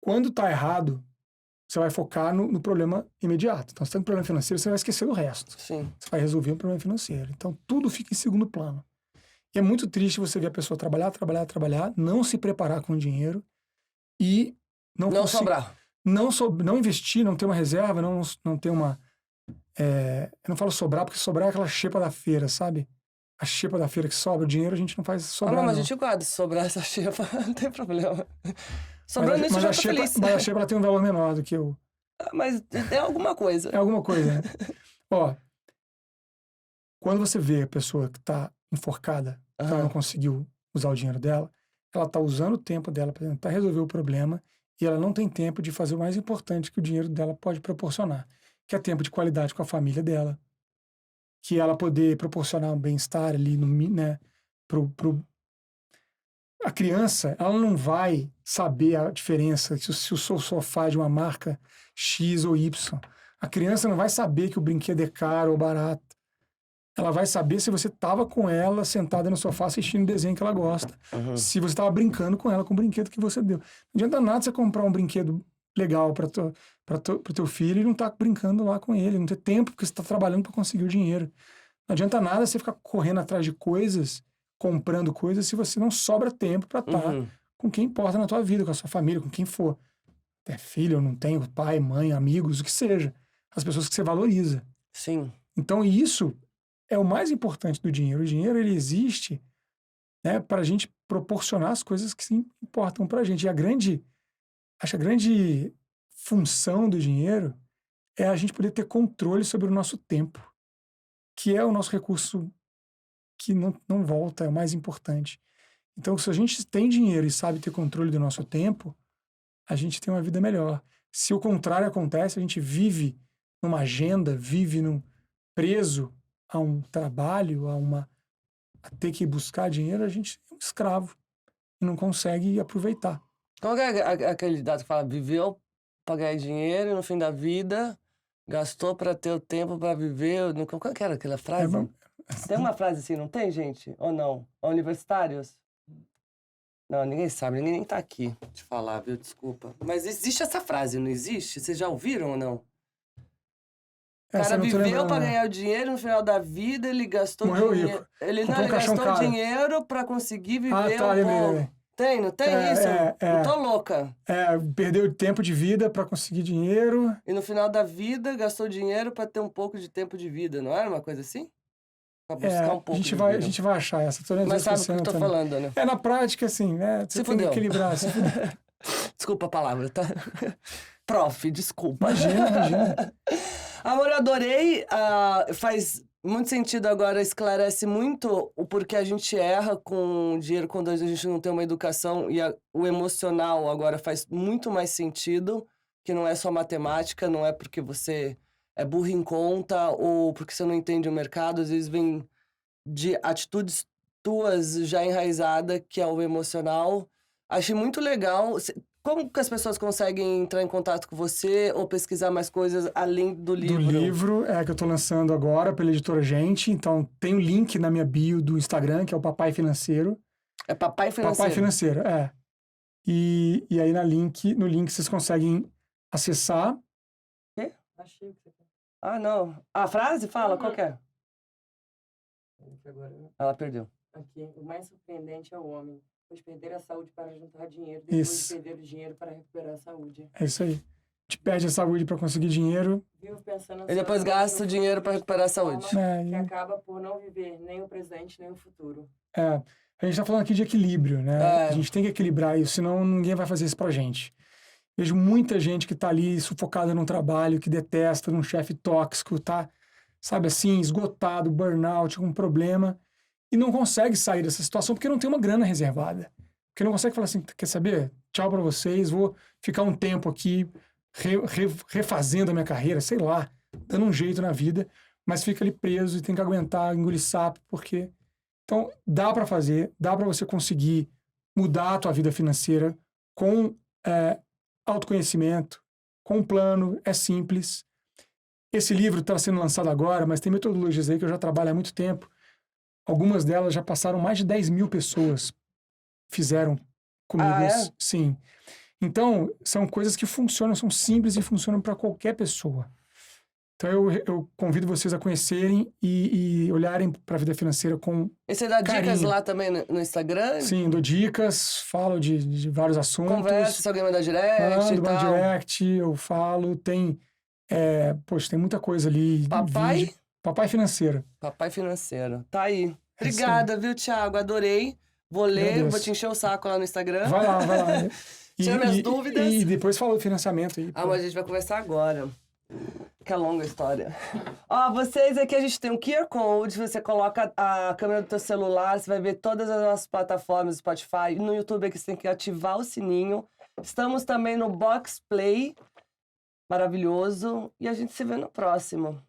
Quando tá errado, você vai focar no problema imediato. Então, se tem um problema financeiro, você vai esquecer do resto. Sim. Você vai resolver um problema financeiro. Então, tudo fica em segundo plano. E é muito triste você ver a pessoa trabalhar, não se preparar com o dinheiro e não sobrar. Não investir, não ter uma reserva, não ter uma Eu não falo sobrar, porque sobrar é aquela xepa da feira, sabe? A xepa da feira que sobra, o dinheiro a gente não faz sobrar, Não, mas a não. gente guarda se sobrar essa xepa, não tem problema. Sobrando isso, eu já tô feliz. Mas a xepa ela tem um valor menor do que o... Mas é alguma coisa. É alguma coisa, né? Ó, quando você vê a pessoa que tá enforcada, que ela não conseguiu usar o dinheiro dela, ela tá usando o tempo dela para tentar resolver o problema e ela não tem tempo de fazer o mais importante que o dinheiro dela pode proporcionar, que é tempo de qualidade com a família dela, que ela poder proporcionar um bem-estar ali, né, a criança, ela não vai saber a diferença se o seu sofá é de uma marca X ou Y. A criança não vai saber que o brinquedo é caro ou barato. Ela vai saber se você estava com ela sentada no sofá assistindo o desenho que ela gosta. Se você estava brincando com ela com o brinquedo que você deu. Não adianta nada você comprar um brinquedo legal para o teu filho e não estar brincando lá com ele. Não ter tempo porque você está trabalhando para conseguir o dinheiro. Não adianta nada você ficar correndo atrás de coisas, comprando coisas, se você não sobra tempo para estar com quem importa na tua vida, com a sua família, com quem for. É filho, eu não tenho, pai, mãe, amigos, o que seja. As pessoas que você valoriza. Sim. Então, isso é o mais importante do dinheiro. O dinheiro, ele existe, né, para a gente proporcionar as coisas que importam para a gente. E acho que a grande função do dinheiro é a gente poder ter controle sobre o nosso tempo, que é o nosso recurso que não volta, é o mais importante. Então, se a gente tem dinheiro e sabe ter controle do nosso tempo, a gente tem uma vida melhor. Se o contrário acontece, a gente vive numa agenda, preso a um trabalho, a ter que buscar dinheiro, a gente é um escravo e não consegue aproveitar. Qual que é aquele dado que fala, viveu para ganhar dinheiro e no fim da vida gastou para ter o tempo para viver? Qual que era aquela frase? Tem uma frase assim, não tem, gente? Ou não? Universitários? Não, ninguém sabe, ninguém nem tá aqui te falar, viu? Desculpa. Mas existe essa frase, não existe? Vocês já ouviram ou não? O cara viveu para ganhar o dinheiro, no final da vida ele gastou dinheiro. Ele gastou dinheiro para conseguir viver Tem, não tem isso? Eu tô louca. Perdeu tempo de vida para conseguir dinheiro. E no final da vida gastou dinheiro para ter um pouco de tempo de vida, não era uma coisa assim? Pra buscar um pouco a gente vai achar essa. Mas sabe o que eu tô falando, né? Na prática, assim, né? Você tem que equilibrar. Desculpa a palavra, tá? Prof, desculpa. Imagina. Amor, eu adorei. Faz muito sentido agora, esclarece muito o porquê a gente erra com dinheiro quando a gente não tem uma educação. E o emocional agora faz muito mais sentido, que não é só matemática, não é porque você é burro em conta ou porque você não entende o mercado. Às vezes vem de atitudes tuas já enraizadas, que é o emocional. Achei muito legal. Como que as pessoas conseguem entrar em contato com você ou pesquisar mais coisas além do livro? Do livro, que eu tô lançando agora pela editora Gente. Então, tem o link na minha bio do Instagram, que é o Papai Financeiro. É Papai Financeiro? Papai Financeiro, E aí no link vocês conseguem acessar. Quê? Achei que você quer. Não. A frase? Fala, qual que é? Ela perdeu. Aqui, o mais surpreendente é o homem, pois perder a saúde para juntar dinheiro, depois de perder o dinheiro para recuperar a saúde. É isso aí. A gente perde a saúde para conseguir dinheiro. E depois gasta o dinheiro para recuperar a saúde. Que acaba por não viver nem o presente, nem o futuro. A gente tá falando aqui de equilíbrio, né? A gente tem que equilibrar isso, senão ninguém vai fazer isso pra gente. Vejo muita gente que tá ali sufocada num trabalho, que detesta, num chefe tóxico, tá, sabe assim, esgotado, burnout, com problema, e não consegue sair dessa situação porque não tem uma grana reservada. Porque não consegue falar assim, quer saber? Tchau pra vocês, vou ficar um tempo aqui refazendo a minha carreira, sei lá, dando um jeito na vida, mas fica ali preso e tem que aguentar, engolir sapo, porque... Então, dá pra fazer, dá pra você conseguir mudar a tua vida financeira com autoconhecimento, com um plano, é simples. Esse livro está sendo lançado agora, mas tem metodologias aí que eu já trabalho há muito tempo. Algumas delas já passaram, mais de 10 mil pessoas fizeram comigo isso. Sim. Então, são coisas que funcionam, são simples e funcionam para qualquer pessoa. Então, eu convido vocês a conhecerem e olharem para a vida financeira com E você dá carinho. Dicas lá também no Instagram? Sim, dou dicas, falo de vários assuntos. Conversa, se alguém mandar direct e tal. Mando direct, eu falo. Tem Poxa, tem muita coisa ali. Papai? Vídeo. Papai financeiro. Papai financeiro. Tá aí. É isso Obrigada, viu, Thiago? Adorei. Vou ler, Agradeço. vou te encher o saco lá no Instagram. Vai lá. Tira minhas dúvidas. E depois fala do financiamento aí. Ah, mas a gente vai conversar agora. Que é longa a história. Ó, vocês aqui, a gente tem um QR Code. Você coloca a câmera do teu celular, você vai ver todas as nossas plataformas, Spotify. No YouTube aqui você tem que ativar o sininho. Estamos também no Box Play. Maravilhoso. E a gente se vê no próximo.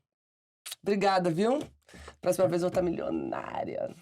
Obrigada, viu? Próxima vez eu vou estar milionária.